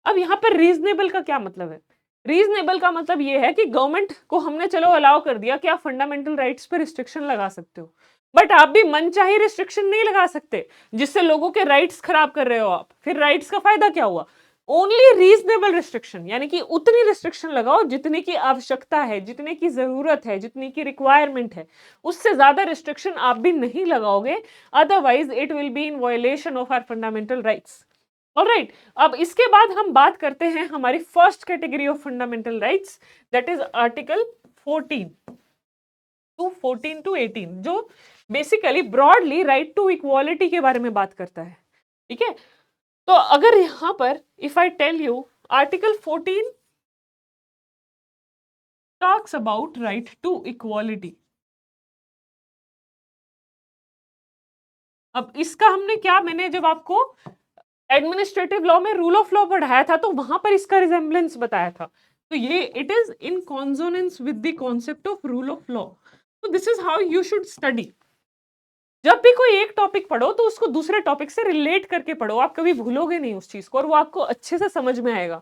अब यहां पर रीजनेबल का क्या मतलब है? रीजनेबल का मतलब ये है कि गवर्नमेंट को हमने चलो अलाउ कर दिया कि आप फंडामेंटल राइट्स पे रिस्ट्रिक्शन लगा सकते हो, बट आप भी मनचाही रिस्ट्रिक्शन नहीं लगा सकते जिससे लोगों के राइट्स खराब कर रहे हो आप। फिर राइट्स का फायदा क्या हुआ? ओनली रीजनेबल रिस्ट्रिक्शन, यानी कि उतनी रिस्ट्रिक्शन लगाओ जितने की आवश्यकता है, जितने की जरूरत है, जितनी की रिक्वायरमेंट है। उससे ज्यादा रिस्ट्रिक्शन आप भी नहीं लगाओगे, otherwise it will be in violation of our fundamental rights. Alright, अब इसके बाद हम बात करते हैं हमारी first category of fundamental rights, that is article 14 to 18, जो basically broadly right to equality के बारे में बात करता है। ठीक है, तो अगर यहां पर if I tell you article 14 talks about right to equality, अब इसका हमने क्या, मैंने जब आपको एडमिनिस्ट्रेटिव लॉ में रूल ऑफ लॉ पढ़ाया था तो वहां पर इसका रिजेम्बलेंस बताया था। तो ये it is in consonance with the concept of rule of law. तो this is how you should study. जब भी कोई एक टॉपिक पढ़ो तो उसको दूसरे टॉपिक से रिलेट करके पढ़ो, आप कभी भूलोगे नहीं उस चीज को और वो आपको अच्छे से समझ में आएगा।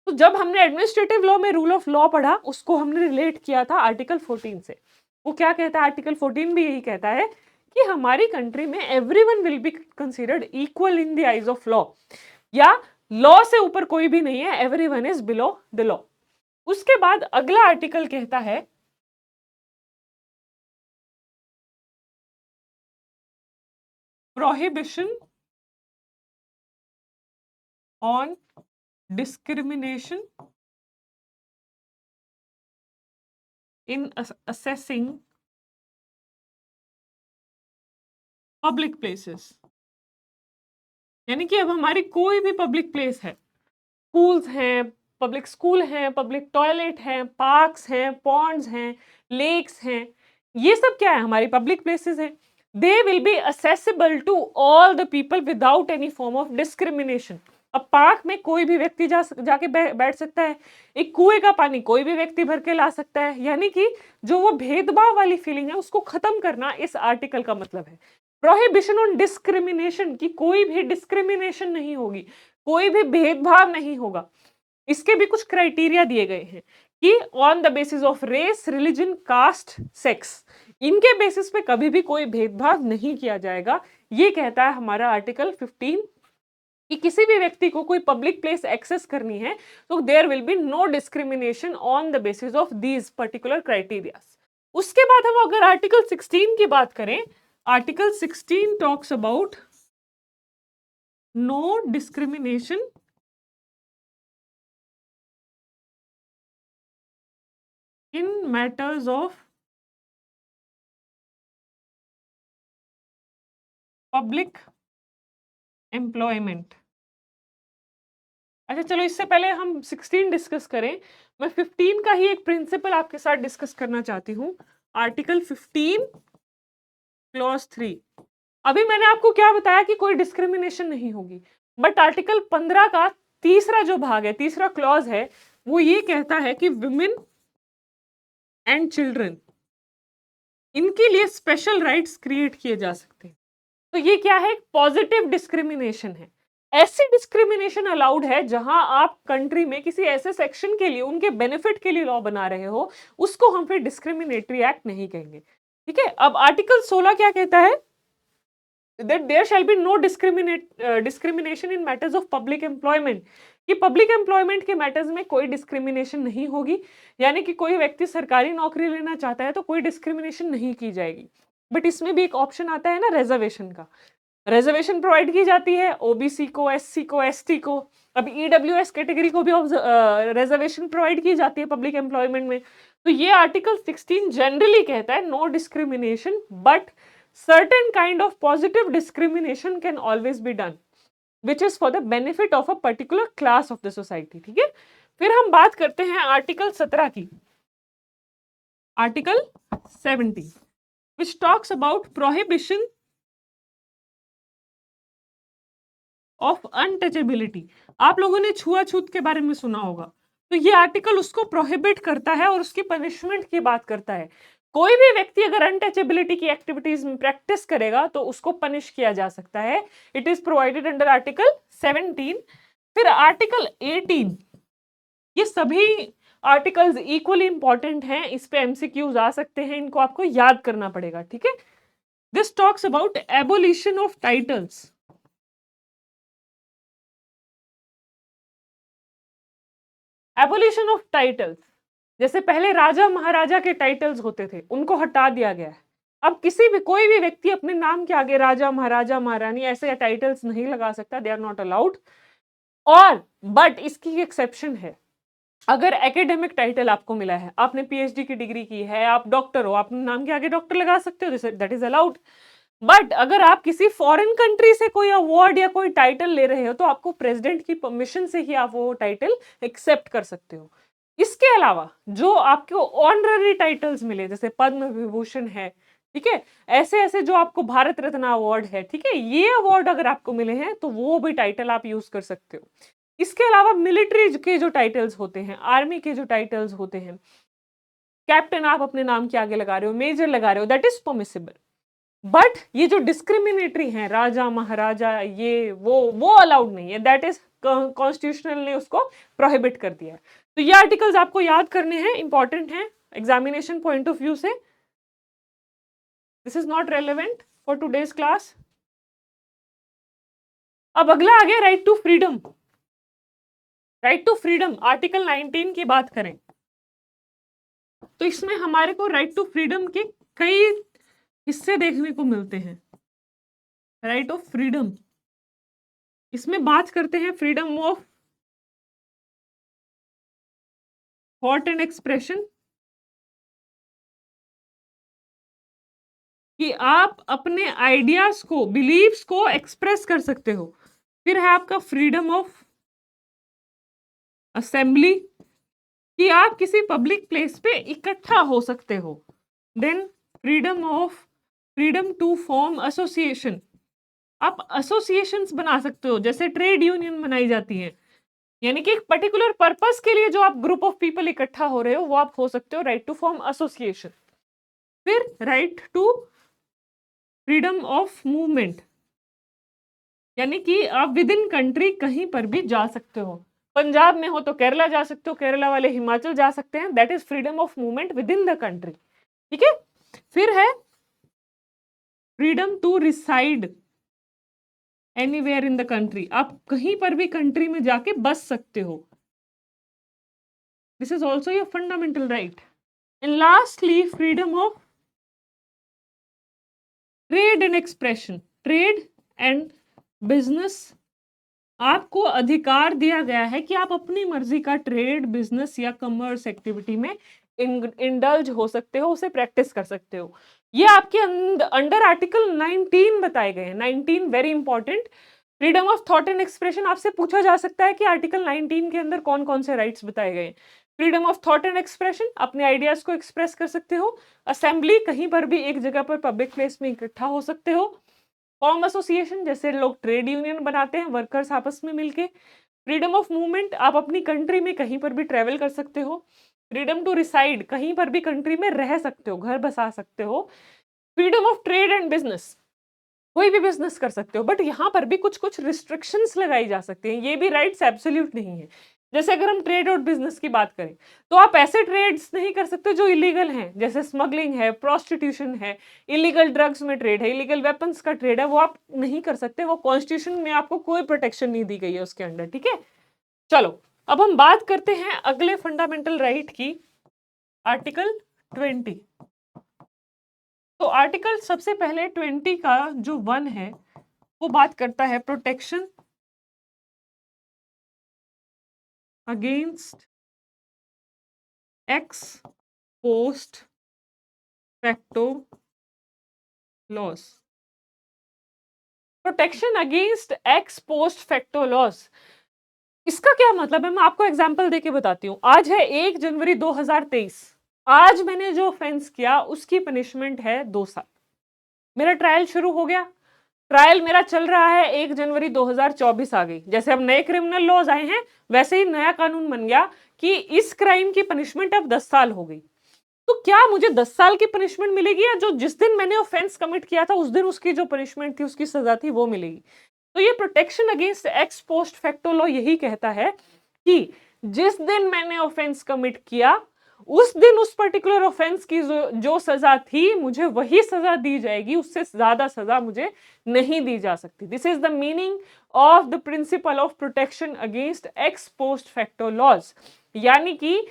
तो जब हमने एडमिनिस्ट्रेटिव लॉ में रूल ऑफ लॉ पढ़ा उसको हमने रिलेट किया था आर्टिकल 14 से। वो क्या कहता है? आर्टिकल 14 भी यही कहता है कि हमारी कंट्री में everyone will be considered equal in the eyes of law, या लॉ से ऊपर कोई भी नहीं है, everyone is below the law. उसके बाद अगला आर्टिकल कहता है prohibition on discrimination in assessing public places. यानी कि अब हमारी कोई भी पब्लिक प्लेस है, स्कूल्स हैं, पब्लिक स्कूल हैं, पब्लिक टॉयलेट हैं, पार्क्स हैं, पॉन्ड्स हैं, लेक्स हैं, ये सब क्या है? हमारी पब्लिक प्लेसेस हैं। They will be accessible to all the people without any form of discrimination. अब पार्क में कोई भी व्यक्ति जाके बैठ सकता है, एक कुएं का पानी कोई भी व्यक्ति भर के ला सकता है। यानी कि जो वो भेदभाव वाली फीलिंग है उसको खत्म करना इस आर्टिकल का मतलब है। प्रोहिबिशन ऑन डिस्क्रिमिनेशन, की कोई भी डिस्क्रिमिनेशन नहीं होगी, कोई भी भेदभाव नहीं होगा। इसके भी कुछ क्राइटेरिया दिए गए हैं कि on the basis of race, religion, caste, sex, इनके बेसिस पे कभी भी कोई भेदभाव नहीं किया जाएगा। ये कहता है हमारा आर्टिकल 15 कि किसी भी व्यक्ति को कोई पब्लिक प्लेस एक्सेस करनी है तो there will be no discrimination on the basis of these particular criteria. उसके बाद हम अगर आर्टिकल 16 की बात करें, article 16 talks about no discrimination in matters of public employment। अच्छा चलो, इससे पहले हम 16 डिस्कस करें, मैं 15 का ही एक प्रिंसिपल आपके साथ डिस्कस करना चाहती हूं। Article 15 clause 3। अभी मैंने आपको क्या बताया कि कोई डिस्क्रिमिनेशन नहीं होगी, बट आर्टिकल 15 का तीसरा जो भाग है, तीसरा क्लॉज है, वो ये कहता है कि विमेन एंड चिल्ड्रन, इनके लिए स्पेशल राइट्स क्रिएट किए जा सकते हैं। तो ये क्या है? पॉजिटिव डिस्क्रिमिनेशन है। ऐसी डिस्क्रिमिनेशन अलाउड है जहां आप कंट्री में किसी ऐसे सेक्शन के लिए, उनके बेनिफिट के लिए लॉ बना रहे हो, उसको हम फिर डिस्क्रिमिनेटरी एक्ट नहीं कहेंगे। ठीक है, अब आर्टिकल 16 क्या कहता है? that there shall be no discrimination in matters of public employment, कि पब्लिक एम्प्लॉयमेंट के मैटर्स में कोई डिस्क्रिमिनेशन नहीं होगी, यानी कि कोई व्यक्ति सरकारी नौकरी लेना चाहता है तो कोई डिस्क्रिमिनेशन नहीं की जाएगी। बट इसमें भी एक ऑप्शन आता है ना रिजर्वेशन का, रिजर्वेशन प्रोवाइड की जाती है ओबीसी को, एससी को, एसटी को, अब ईडब्ल्यूएस कैटेगरी को भी रिजर्वेशन प्रोवाइड की जाती है पब्लिक एम्प्लॉयमेंट में। तो ये आर्टिकल 16 जनरली कहता है no discrimination, but certain kind of positive discrimination can always be done which is for the benefit of a particular class of the society। ठीक है, फिर हम बात करते हैं आर्टिकल 17 की, article 17 which talks about prohibition of untouchability। आप लोगों ने छुआछूत के बारे में सुना होगा, तो ये आर्टिकल उसको प्रोहिबिट करता है और उसकी पनिशमेंट की बात करता है। कोई भी व्यक्ति अगर अनटचेबिलिटी की एक्टिविटीज में प्रैक्टिस करेगा तो उसको पनिश किया जा सकता है। It is provided under article 17। फिर आर्टिकल 18, ये सभी आर्टिकल्स इक्वली इंपॉर्टेंट हैं, इस पे एमसीक्यूज आ सकते हैं, इनको आपको याद करना पड़ेगा। ठीक है, this talks about abolition of titles. Abolition of titles, जैसे पहले राजा महाराजा के टाइटल्स होते थे, उनको हटा दिया गया है। अब किसी भी कोई भी व्यक्ति अपने नाम के आगे राजा महाराजा महारानी ऐसे टाइटल्स नहीं लगा सकता, दे आर नॉट अलाउड। और बट इसकी एक्सेप्शन है, अगर एकेडमिक टाइटल आपको मिला है, आपने पीएचडी की डिग्री की है, आप डॉक्टर हो, आप नाम के आगे डॉक्टर लगा सकते हो, दैट इज अलाउड। बट अगर आप किसी फॉरेन कंट्री से कोई अवार्ड या कोई टाइटल ले रहे हो तो आपको प्रेसिडेंट की परमिशन से ही आप वो टाइटल एक्सेप्ट कर सकते हो। इसके अलावा जो आपको ऑनररी टाइटल्स मिले, जैसे पद्म विभूषण है, ठीक है, ऐसे ऐसे जो आपको भारत रत्न अवार्ड है, ठीक है, ये अवार्ड अगर आपको मिले हैं तो वो भी टाइटल आप यूज कर सकते हो। इसके अलावा मिलिट्री के जो टाइटल्स होते हैं, आर्मी के जो टाइटल्स होते हैं, कैप्टन आप अपने नाम के आगे लगा रहे हो, मेजर लगा रहे हो, दैट इज परमिसिबल। बट ये जो डिस्क्रिमिनेटरी है, राजा महाराजा ये वो अलाउड नहीं है, दैट इज कॉन्स्टिट्यूशनल ने उसको प्रोहिबिट कर दिया है। तो ये आर्टिकल्स आपको याद करने हैं, इंपॉर्टेंट हैं एग्जामिनेशन पॉइंट ऑफ व्यू से। This is not relevant for today's class. अब अगला आ गया right to freedom. Right to freedom, article 19 की बात करें तो इसमें हमारे को राइट टू फ्रीडम के कई हिस्से देखने को मिलते हैं। राइट ऑफ फ्रीडम, इसमें बात करते हैं freedom of thought and expression, कि आप अपने आइडियाज को, बिलीव्स को एक्सप्रेस कर सकते हो। फिर है आपका फ्रीडम ऑफ असेंबली, कि आप किसी पब्लिक प्लेस पे इकट्ठा हो सकते हो। Then freedom to form association, आप एसोसिएशंस बना सकते हो, जैसे ट्रेड यूनियन बनाई जाती है, यानी कि एक पर्टिकुलर पर्पस के लिए जो आप ग्रुप ऑफ पीपल इकट्ठा हो रहे हो वो आप हो सकते हो, राइट टू फॉर्म एसोसिएशन। फिर right to freedom of movement, यानी कि आप विद इन कंट्री कहीं पर भी जा सकते हो। पंजाब में हो तो केरला जा सकते हो, केरला वाले हिमाचल जा सकते हैं, that is freedom of movement within the country. ठीक है, फिर है freedom to reside anywhere in the country, आप कहीं पर भी कंट्री में जाके बस सकते हो, this is also your fundamental right. And lastly freedom of trade and expression, trade and business, आपको अधिकार दिया गया है कि आप अपनी मर्जी का ट्रेड, बिजनेस या कमर्स एक्टिविटी में इंडल्ज हो सकते हो, उसे प्रैक्टिस कर सकते हो। ये आपके अंडर आर्टिकल 19 बताए गए हैं। 19 very important. Freedom of thought and expression, आपसे पूछा जा सकता है कि आर्टिकल 19 के अंदर कौन कौन से राइट्स बताए गए हैं। Freedom of thought and expression, अपने आइडियाज को एक्सप्रेस कर सकते हो। असेंबली, कहीं पर भी एक जगह पर पब्लिक प्लेस में इकट्ठा हो सकते हो। फॉर्म एसोसिएशन, जैसे लोग ट्रेड यूनियन बनाते हैं वर्कर्स आपस में मिलके। फ्रीडम ऑफ मूवमेंट, आप अपनी कंट्री में कहीं पर भी ट्रेवल कर सकते हो। फ्रीडम टू रिसाइड, कहीं पर भी कंट्री में रह सकते हो, घर बसा सकते हो। Freedom of trade and business, कोई भी बिजनेस कर सकते हो, बट यहाँ पर भी कुछ कुछ रिस्ट्रिक्शंस लगाई जा सकती हैं। ये भी राइट्स एब्सोल्यूट नहीं है। जैसे अगर हम ट्रेड और बिजनेस की बात करें तो आप ऐसे ट्रेड्स नहीं कर सकते जो इलीगल हैं, जैसे स्मगलिंग है, प्रोस्टिट्यूशन है, इलीगल ड्रग्स में ट्रेड है, इलीगल वेपन्स का ट्रेड है, वो आप नहीं कर सकते। वो कॉन्स्टिट्यूशन में आपको कोई प्रोटेक्शन नहीं दी गई है उसके अंडर, ठीक है। चलो अब हम बात करते हैं अगले फंडामेंटल राइट की, आर्टिकल 20। तो आर्टिकल सबसे पहले 20 का जो 1 है वो बात करता है protection against ex post facto loss. Protection against ex post facto loss, इसका क्या मतलब है मैं आपको एग्जांपल देके बताती हूँ। आज है 1 जनवरी 2023, आज मैंने जो ऑफेंस किया उसकी पनिशमेंट है 2 साल। मेरा ट्रायल शुरू हो गया, ट्रायल मेरा चल रहा है, 1 जनवरी 2024 आ गई। जैसे अब नए क्रिमिनल लॉज आए हैं वैसे ही नया कानून बन गया कि इस क्राइम की पनिशमेंट अब 10 साल हो गई। तो क्या मुझे 10 साल की पनिशमेंट मिलेगी, या जो जिस दिन मैंने ऑफेंस कमिट किया था उस दिन उसकी जो पनिशमेंट थी, उसकी सजा थी, वो मिलेगी? तो ये protection against ex post facto law यही कहता है कि जिस दिन मैंने ऑफेंस कमिट किया उस दिन उस पर्टिकुलर ऑफेंस की जो सजा थी मुझे वही सजा दी जाएगी, उससे ज्यादा सजा मुझे नहीं दी जा सकती। This is the meaning of the principle of protection against ex post facto laws. यानी कि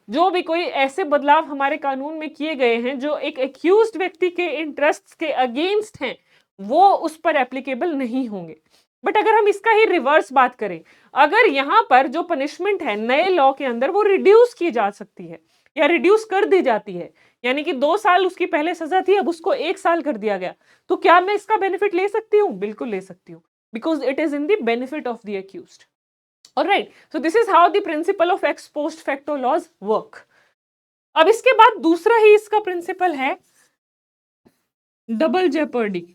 जो भी कोई ऐसे बदलाव हमारे कानून में किए गए हैं जो एक एक्यूज्ड व्यक्ति के इंटरेस्ट्स के अगेंस्ट हैं, वो उस पर एप्लीकेबल नहीं होंगे। बट अगर हम इसका ही रिवर्स बात करें, अगर यहां पर जो पनिशमेंट है नए लॉ के अंदर वो रिड्यूस की जा सकती है या रिड्यूस कर दी जाती है, यानी कि 2 साल उसकी पहले सजा थी अब उसको 1 साल कर दिया गया, तो क्या मैं इसका बेनिफिट ले सकती हूँ? बिल्कुल ले सकती हूँ, because it is in the benefit of the accused. Alright, so this is how the principle of ex post facto laws work. अब इसके बाद दूसरा ही इसका प्रिंसिपल है डबल जेपर्डी।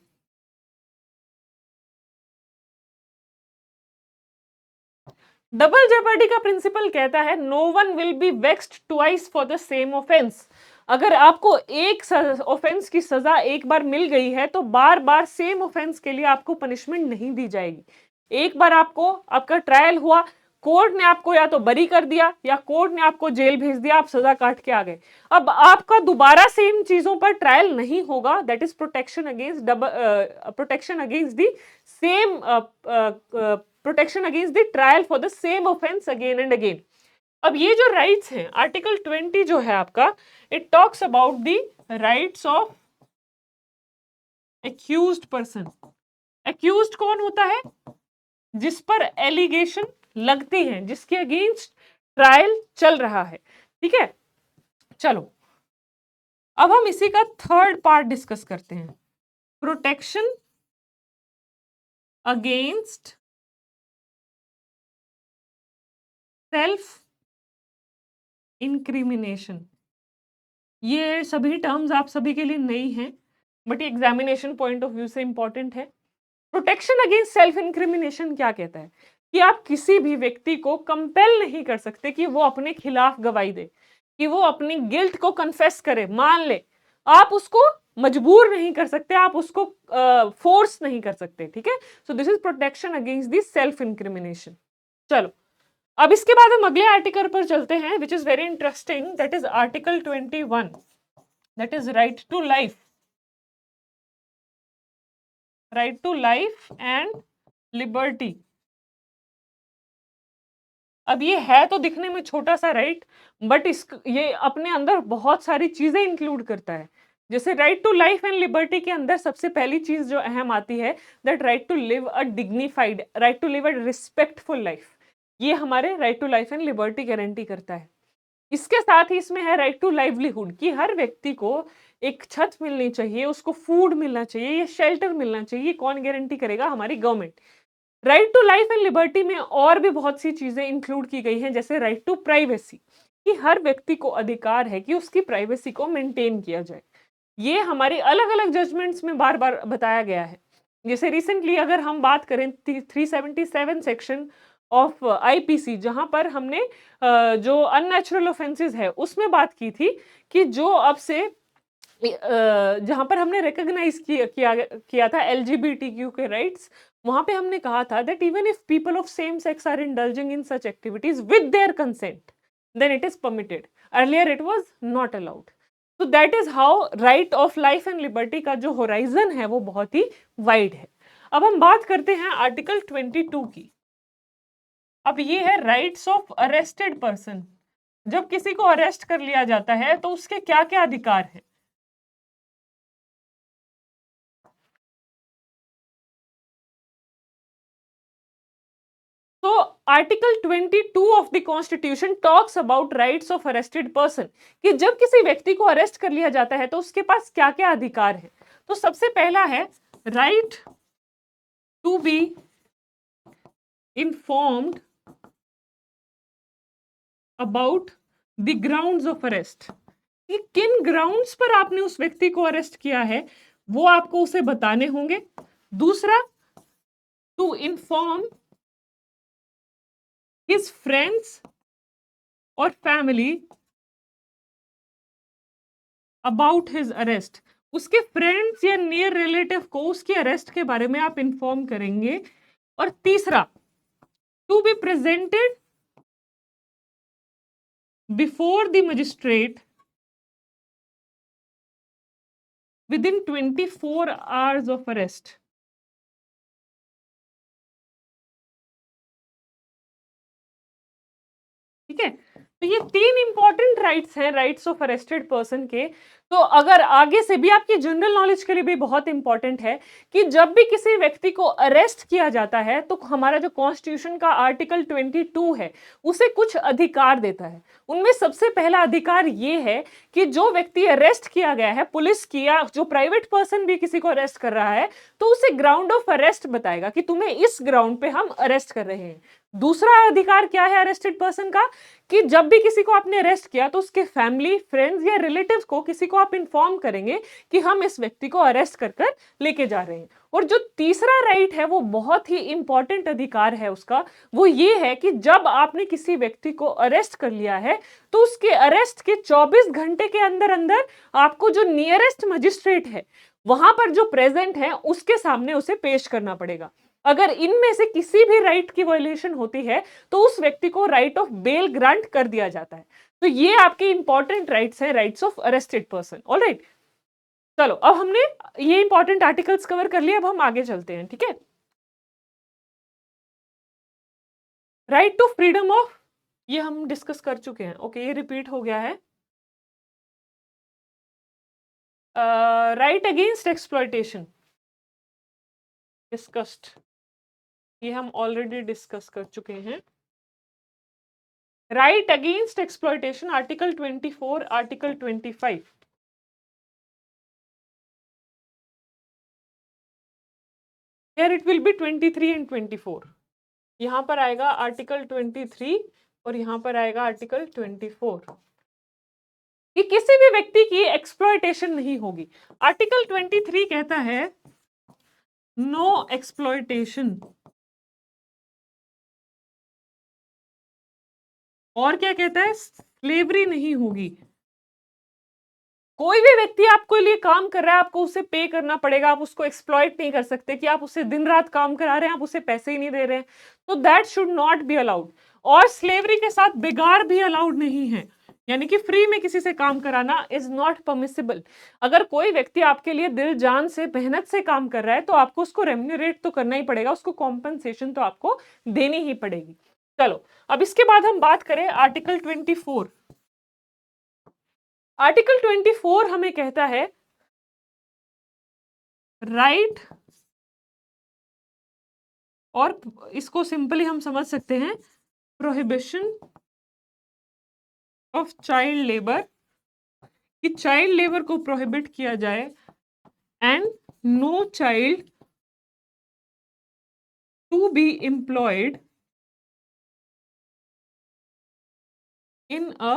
डबल जेपर्डी का प्रिंसिपल कहता है no one will be vexed twice for the same offence. अगर आपको एक ऑफेंस की सजा एक बार मिल गई है तो बार बार सेम ऑफेंस के लिए आपको पनिशमेंट नहीं दी जाएगी। एक बार आपको आपका ट्रायल हुआ, कोर्ट ने आपको या तो बरी कर दिया या कोर्ट ने आपको जेल भेज दिया, आप सजा काट के आ गए। अब आपका दोबारा सेम चीजों पर ट्रायल नहीं होगा। That is protection against protection against the same protection against the trial for the same offence again and again. अब ये जो राइट्स हैं, आर्टिकल 20 जो है आपका, it talks about the rights of accused person. Accused कौन होता है? जिस पर एलिगेशन लगती हैं, जिसके अगेंस्ट ट्रायल चल रहा है, ठीक है। चलो अब हम इसी का थर्ड पार्ट डिस्कस करते हैं, प्रोटेक्शन अगेंस्ट सेल्फ इंक्रिमिनेशन। ये सभी टर्म्स आप सभी के लिए नई हैं, बट ये एग्जामिनेशन पॉइंट ऑफ व्यू से इंपॉर्टेंट है। प्रोटेक्शन अगेंस्ट सेल्फ इंक्रिमिनेशन क्या कहता है कि आप किसी भी व्यक्ति को कंपेल नहीं कर सकते कि वो अपने खिलाफ गवाही दे, कि वो अपनी गिल्ट को कन्फेस करे, मान ले। आप उसको मजबूर नहीं कर सकते, आप उसको फोर्स नहीं कर सकते, ठीक है। सो this is protection against the self incrimination. चलो अब इसके बाद हम अगले आर्टिकल पर चलते हैं, which is very interesting. That is article 21, that is right to life. Right to life and liberty. अब ये है तो दिखने में छोटा सा राइट, बट ये अपने अंदर बहुत सारी चीजें इंक्लूड करता है। जैसे right to life and liberty के अंदर सबसे पहली चीज जो अहम आती है, that right to live a dignified, right to live a respectful life. ये हमारे right to life and liberty guarantee करता है। इसके साथ ही इसमें है राइट टू लाइवलीहुड, कि हर व्यक्ति को एक छत मिलनी चाहिए, उसको फूड मिलना चाहिए या शेल्टर मिलना चाहिए। कौन गारंटी करेगा? हमारी government. Right to life and liberty में और भी बहुत सी चीजें इंक्लूड की गई हैं, जैसे राइट टू प्राइवेसी, कि हर व्यक्ति को अधिकार है कि उसकी प्राइवेसी को मेंटेन किया जाए। ये हमारे अलग अलग जजमेंट्स में बार बार बताया गया है। जैसे रिसेंटली अगर हम बात करें 377 सेक्शन ऑफ आईपीसी, जहां पर हमने जो अननेचुरल ऑफेंसेस है उसमें बात की थी कि जो अब से जहां पर हमने रिकॉग्नाइज किया था एलजीबीटीक्यू के राइट्स, वहां पे हमने कहा था that even if people of same sex are indulging in such activities with their consent then it is permitted, earlier it was not allowed. तो that is how right of life and liberty का जो horizon है वो बहुत ही wide है। अब हम बात करते हैं आर्टिकल 22 की। अब ये है राइट्स ऑफ अरेस्टेड पर्सन। जब किसी को अरेस्ट कर लिया जाता है तो उसके क्या क्या अधिकार हैं। तो article 22 of the constitution talks about rights of arrested person, कि जब किसी व्यक्ति को अरेस्ट कर लिया जाता है तो उसके पास क्या क्या अधिकार है। तो सबसे पहला है right to be informed about the grounds of arrest, कि किन ग्राउंड्स पर आपने उस व्यक्ति को अरेस्ट किया है वो आपको उसे बताने होंगे। दूसरा, टू इन्फॉर्म हिज फ्रेंड्स और फैमिली अबाउट हिज अरेस्ट, उसके फ्रेंड्स या नियर रिलेटिव को उसके अरेस्ट के बारे में आप इन्फॉर्म करेंगे। और तीसरा, to be presented before the magistrate within 24 hours of arrest. ठीक है, तो ये तीन इंपॉर्टेंट राइट्स हैं राइट्स ऑफ अरेस्टेड पर्सन के। तो अगर आगे से भी आपकी जनरल नॉलेज के लिए भी बहुत इंपॉर्टेंट है कि जब भी किसी व्यक्ति को अरेस्ट किया जाता है तो हमारा जो कॉन्स्टिट्यूशन का आर्टिकल 22 है उसे कुछ अधिकार देता है। उनमें सबसे पहला अधिकार ये है कि जो व्यक्ति अरेस्ट किया गया है, पुलिस की या जो प्राइवेट पर्सन भी किसी को अरेस्ट कर रहा है तो उसे ग्राउंड ऑफ अरेस्ट बताएगा कि तुम्हें इस ग्राउंड पे हम अरेस्ट कर रहे हैं। दूसरा अधिकार क्या है अरेस्टेड पर्सन का, कि जब भी किसी को आपने अरेस्ट किया तो उसके फैमिली, फ्रेंड्स या रिलेटिव्स को किसी को आप इन्फॉर्म करेंगे कि हम इस व्यक्ति को अरेस्ट कर कर लेके जा रहे हैं। और जो तीसरा राइट है वो बहुत ही इंपॉर्टेंट अधिकार है उसका, वो ये है कि जब आपने किसी व्यक्ति को अरेस्ट कर लिया है तो उसके अरेस्ट के 24 घंटे के अंदर अंदर आपको जो नियरेस्ट मजिस्ट्रेट है वहां पर जो प्रेजेंट है उसके सामने उसे पेश करना पड़ेगा। अगर इनमें से किसी भी राइट की वायलेशन होती है तो उस व्यक्ति को राइट ऑफ बेल ग्रांट कर दिया जाता है। तो ये आपके इंपॉर्टेंट राइट्स हैं, rights of arrested person. Alright, चलो अब हमने ये इंपॉर्टेंट आर्टिकल्स कवर कर लिए, अब हम आगे चलते हैं। ठीक है, राइट टू फ्रीडम ऑफ, ये हम डिस्कस कर चुके हैं। ओके, ये रिपीट हो गया है। राइट अगेंस्ट एक्सप्लॉयटेशन डिस्कस्ड, ये हम ऑलरेडी डिस्कस कर चुके हैं। Right against exploitation article 24, article 25। Here it will be 23 and 24। यहां पर आएगा आर्टिकल 23 और यहां पर आएगा आर्टिकल 24, कि किसी भी व्यक्ति की एक्सप्लॉयटेशन नहीं होगी। आर्टिकल 23 कहता है नो एक्सप्लॉयटेशन, और क्या कहता है, स्लेवरी नहीं होगी। कोई भी व्यक्ति आपको लिए काम कर रहा है, आपको उसे पे करना पड़ेगा, आप उसको एक्सप्लॉइट नहीं कर सकते कि आप उसे दिन रात काम करा रहे हैं, आप उसे पैसे ही नहीं दे रहे हैं। तो that should not be allowed. और स्लेवरी के साथ बिगाड़ भी अलाउड नहीं है, यानी कि फ्री में किसी से काम कराना इज नॉट परमिसिबल। अगर कोई व्यक्ति आपके लिए दिल जान से मेहनत से काम कर रहा है तो आपको उसको रेम्यूनरेट तो करना ही पड़ेगा, उसको कॉम्पनसेशन तो आपको देनी ही पड़ेगी। चलो अब इसके बाद हम बात करें आर्टिकल 24। आर्टिकल 24 हमें कहता है राइट, और इसको सिंपली हम समझ सकते हैं प्रोहिबिशन ऑफ चाइल्ड लेबर, कि चाइल्ड लेबर को प्रोहिबिट किया जाए, and no child to be employed in a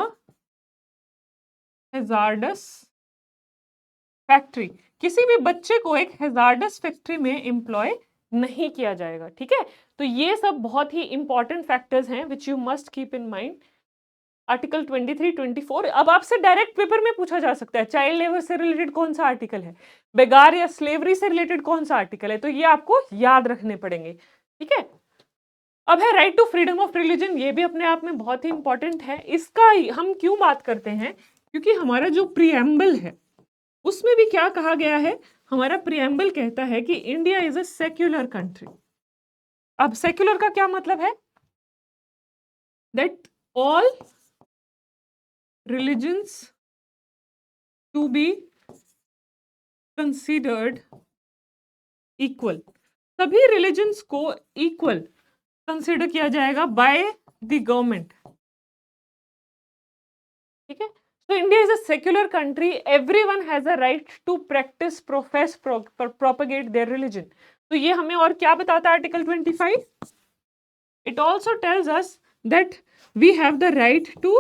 hazardous factory, किसी भी बच्चे को एक हैजार्डस फैक्ट्री में एम्प्लॉय नहीं किया जाएगा। ठीक है, तो ये सब बहुत ही इंपॉर्टेंट फैक्टर्स हैं which you must keep in mind. Article 23, 24। अब आपसे डायरेक्ट पेपर में पूछा जा सकता है चाइल्ड लेबर से रिलेटेड कौन सा आर्टिकल है, बेगार या स्लेवरी से रिलेटेड कौन सा आर्टिकल है, तो ये आपको याद रखने पड़ेंगे, ठीक है। अब है right to freedom of religion, ये भी अपने आप में बहुत ही इंपॉर्टेंट है। इसका हम क्यों बात करते हैं, क्योंकि हमारा जो प्रीएम्बल है उसमें भी क्या कहा गया है, हमारा प्रीएम्बल कहता है कि India is a secular country. अब सेक्युलर का क्या मतलब है, that all religions to be considered equal, सभी रिलीजन्स को इक्वल कंसिडर किया जाएगा बाय द गवर्नमेंट, ठीक है। तो India is a secular country, everyone has a right to practice, profess, propagate their religion. तो ये हमें और क्या बताता है article 25, it also tells us that we have the right to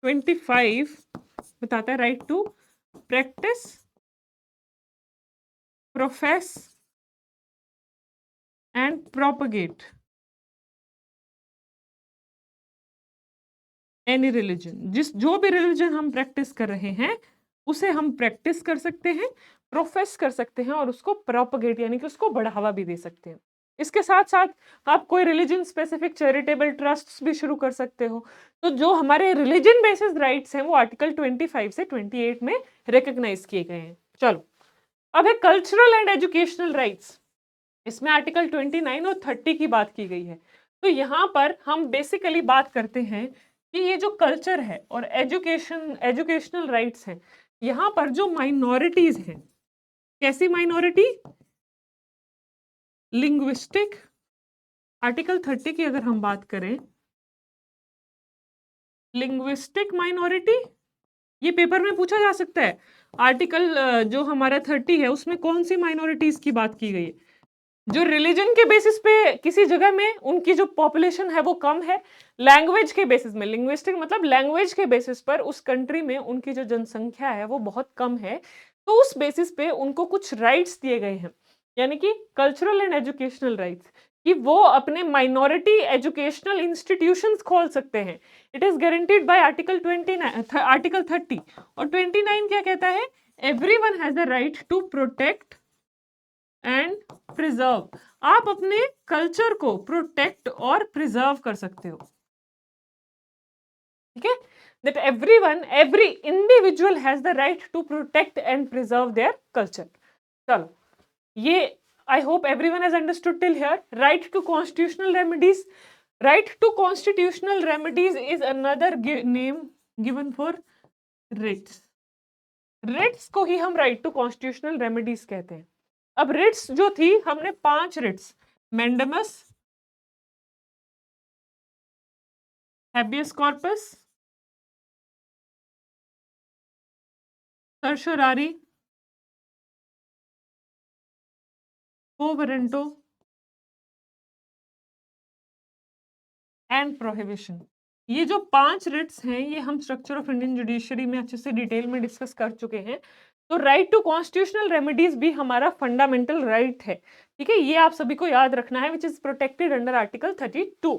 25 बताता है right to practice, profess and propagate any religion, जो भी रिलीजन हम प्रैक्टिस कर रहे हैं उसे हम प्रैक्टिस कर सकते हैं, प्रोफेस कर सकते हैं और उसको प्रोपगेट यानी कि उसको बढ़ावा भी दे सकते हैं। इसके साथ साथ आप कोई रिलीजन स्पेसिफिक चैरिटेबल ट्रस्ट्स भी शुरू कर सकते हो। तो जो हमारे रिलीजन बेसिस राइट्स हैं वो आर्टिकल 25 से 28 में रिकॉग्नाइज किए गए हैं। चलो अब है कल्चरल एंड एजुकेशनल राइट्स, इसमें आर्टिकल 29 और 30 की बात की गई है। तो यहाँ पर हम बेसिकली बात करते हैं कि ये जो कल्चर है और एजुकेशनल राइट्स हैं, यहाँ पर जो माइनॉरिटीज हैं, कैसी माइनॉरिटी, लिंग्विस्टिक, आर्टिकल 30 की अगर हम बात करें, लिंग्विस्टिक माइनॉरिटी, ये पेपर में पूछा जा सकता है। आर्टिकल जो हमारा 30 है उसमें कौन सी माइनॉरिटीज की बात की गई है, जो रिलीजन के बेसिस पे किसी जगह में उनकी जो पॉपुलेशन है वो कम है, लैंग्वेज के बेसिस में, लिंग्विस्टिक मतलब लैंग्वेज के बेसिस पर उस कंट्री में उनकी जो जनसंख्या है वो बहुत कम है, तो उस बेसिस पे उनको कुछ राइट्स दिए गए हैं, यानी कि कल्चरल एंड एजुकेशनल राइट्स, कि वो अपने माइनॉरिटी एजुकेशनल इंस्टीट्यूशंस खोल सकते हैं। It is guaranteed by article 29, article 30। और 29 क्या कहता है, everyone has the right to protect and preserve, आप अपने कल्चर को प्रोटेक्ट और प्रिजर्व कर सकते हो, ठीक है। That every individual has the right to protect and preserve their culture. चलो ये I hope everyone has understood till here. Right to constitutional remedies, right to constitutional remedies is another name given for writs, writs को ही हम right to constitutional remedies कहते हैं। अब Ritz जो थी, हमने 5 writs, mandamus, habeas corpus, certiorari, quo warranto and prohibition, ये जो 5 रिट्स हैं ये हम स्ट्रक्चर ऑफ इंडियन जुडिशरी में अच्छे से डिटेल में डिस्कस कर चुके हैं। तो राइट टू कॉन्स्टिट्यूशनल रेमेडीज भी हमारा फंडामेंटल राइट है, ठीक है, ये आप सभी को याद रखना है, which is protected under article 32।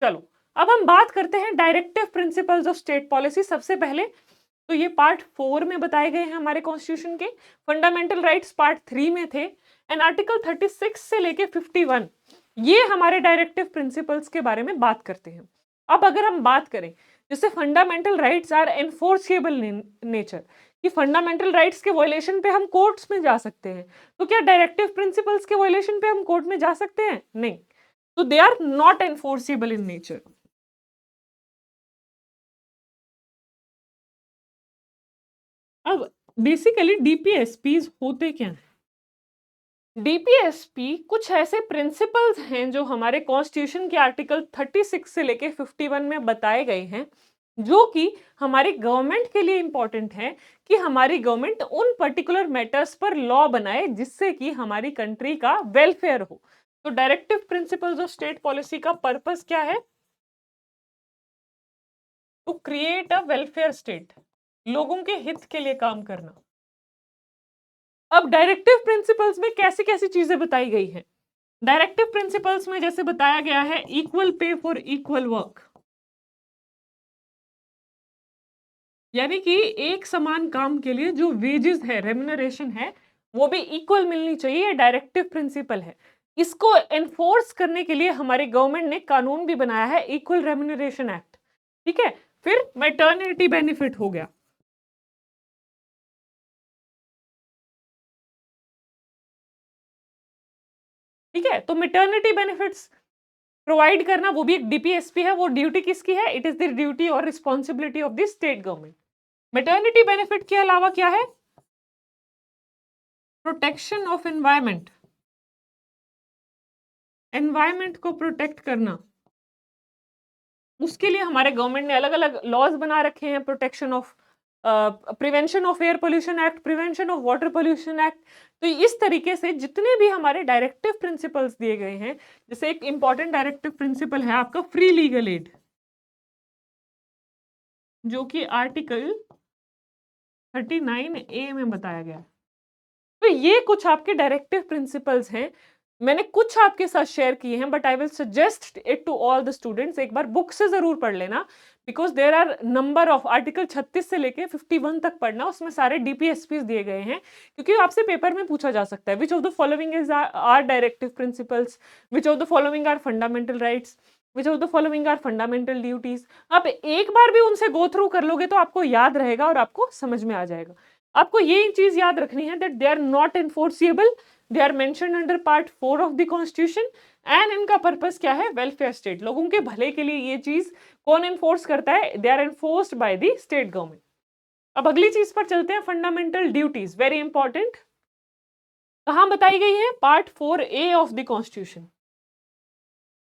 चलो अब हम बात करते हैं directive principles of state policy. सबसे पहले तो ये पार्ट 4 में बताए गए हैं हमारे कॉन्स्टिट्यूशन के, फंडामेंटल राइट्स पार्ट 3 में थे, एंड आर्टिकल 36 से लेके 51 ये हमारे डायरेक्टिव प्रिंसिपल्स के बारे में बात करते हैं। अब अगर हम बात करें जैसे fundamental rights are enforceable nature, कि फंडामेंटल राइट्स के वायलेशन पे हम कोर्ट्स में जा सकते हैं, तो क्या डायरेक्टिव प्रिंसिपल्स के वायलेशन पे हम कोर्ट में जा सकते हैं? नहीं, तो they are not enforceable in nature. अब बेसिकली डीपीएसपीज होते क्या हैं? डीपीएसपी कुछ ऐसे प्रिंसिपल्स हैं जो हमारे कॉन्स्टिट्यूशन के आर्टिकल 36 से लेके 51 में बताए गए हैं, जो कि हमारी गवर्नमेंट के लिए इंपॉर्टेंट है, कि हमारी गवर्नमेंट उन पर्टिकुलर मैटर्स पर लॉ बनाए जिससे कि हमारी कंट्री का वेलफेयर हो। तो directive principles of state policy का पर्पस क्या है? To create a welfare state, लोगों के हित के लिए काम करना। अब डायरेक्टिव प्रिंसिपल्स में कैसी कैसी चीजें बताई गई हैं? डायरेक्टिव प्रिंसिपल्स में जैसे बताया गया है equal pay for equal work, यानी कि एक समान काम के लिए जो वेजेस है, रेम्युनरेशन है, वो भी इक्वल मिलनी चाहिए, ये डायरेक्टिव प्रिंसिपल है। इसको एनफोर्स करने के लिए हमारी गवर्नमेंट ने कानून भी बनाया है, इक्वल रेम्युनरेशन एक्ट। ठीक है? फिर मैटरनिटी बेनिफिट हो गया। ठीक है? तो मैटरनिटी बेनिफिट्स प्रोवाइड करना वो भी एक डीपीएसपी है, वो ड्यूटी किसकी है? इट इज द ड्यूटी और responsibility of the state government. Maternity benefit के अलावा क्या है? प्रोटेक्शन ऑफ एनवायरमेंट, एनवायरमेंट को प्रोटेक्ट करना। उसके लिए हमारे गवर्नमेंट ने अलग-अलग लॉज बना रखे हैं, protection of prevention of air pollution act, prevention of water pollution act. तो इस तरीके से जितने भी हमारे डायरेक्टिव प्रिंसिपल्स दिए गए हैं, जैसे एक इंपॉर्टेंट डायरेक्टिव प्रिंसिपल है आपका फ्री लीगल एड, जो कि आर्टिकल 39A में बताया गया है। तो ये कुछ आपके डायरेक्टिव प्रिंसिपल्स हैं। मैंने कुछ आपके साथ शेयर किए हैं, but I will suggest it to all the students. एक बार बुक से जरूर पढ़ लेना, because there are number of article 36 से लेके 51 तक पढ़ना, उसमें सारे डीपीएसपी दिए गए हैं, क्योंकि आपसे पेपर में पूछा जा सकता है which of the following is are directive principles, which of the following are fundamental rights, which of the following are fundamental duties. आप एक बार भी उनसे गो थ्रू कर लोगे तो आपको याद रहेगा और आपको समझ में आ जाएगा। आपको ये चीज याद रखनी है that they are not enforceable, they are mentioned under part 4 of the constitution, and इनका पर्पस क्या है? वेलफेयर स्टेट, लोगों के भले के लिए। ये चीज कौन एनफोर्स करता है? They are enforced by the state government. अब अगली चीज पर चलते हैं, फंडामेंटल ड्यूटीज, वेरी इंपॉर्टेंट। कहां बताई गई है? Part 4A of the constitution.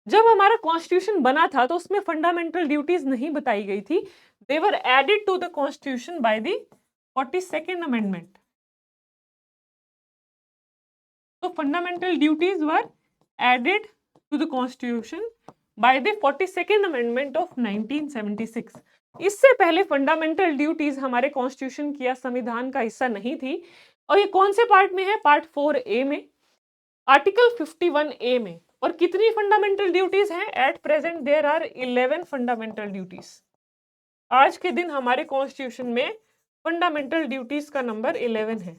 जब हमारा कॉन्स्टिट्यूशन बना था तो उसमें फंडामेंटल ड्यूटीज नहीं बताई गई थी, they were added to the constitution by the 42nd amendment. So fundamental duties were added to the Constitution by the 42nd Amendment of 1976. इससे पहले फंडामेंटल ड्यूटीज हमारे कॉन्स्टिट्यूशन की या संविधान का हिस्सा नहीं थी। और ये कौन से पार्ट में है? पार्ट 4A में, आर्टिकल 51A में। और कितनी फंडामेंटल ड्यूटीज हैं? At present there are 11 fundamental duties. आज के दिन हमारे कॉन्स्टिट्यूशन में फंडामेंटल ड्यूटीज का नंबर 11 है।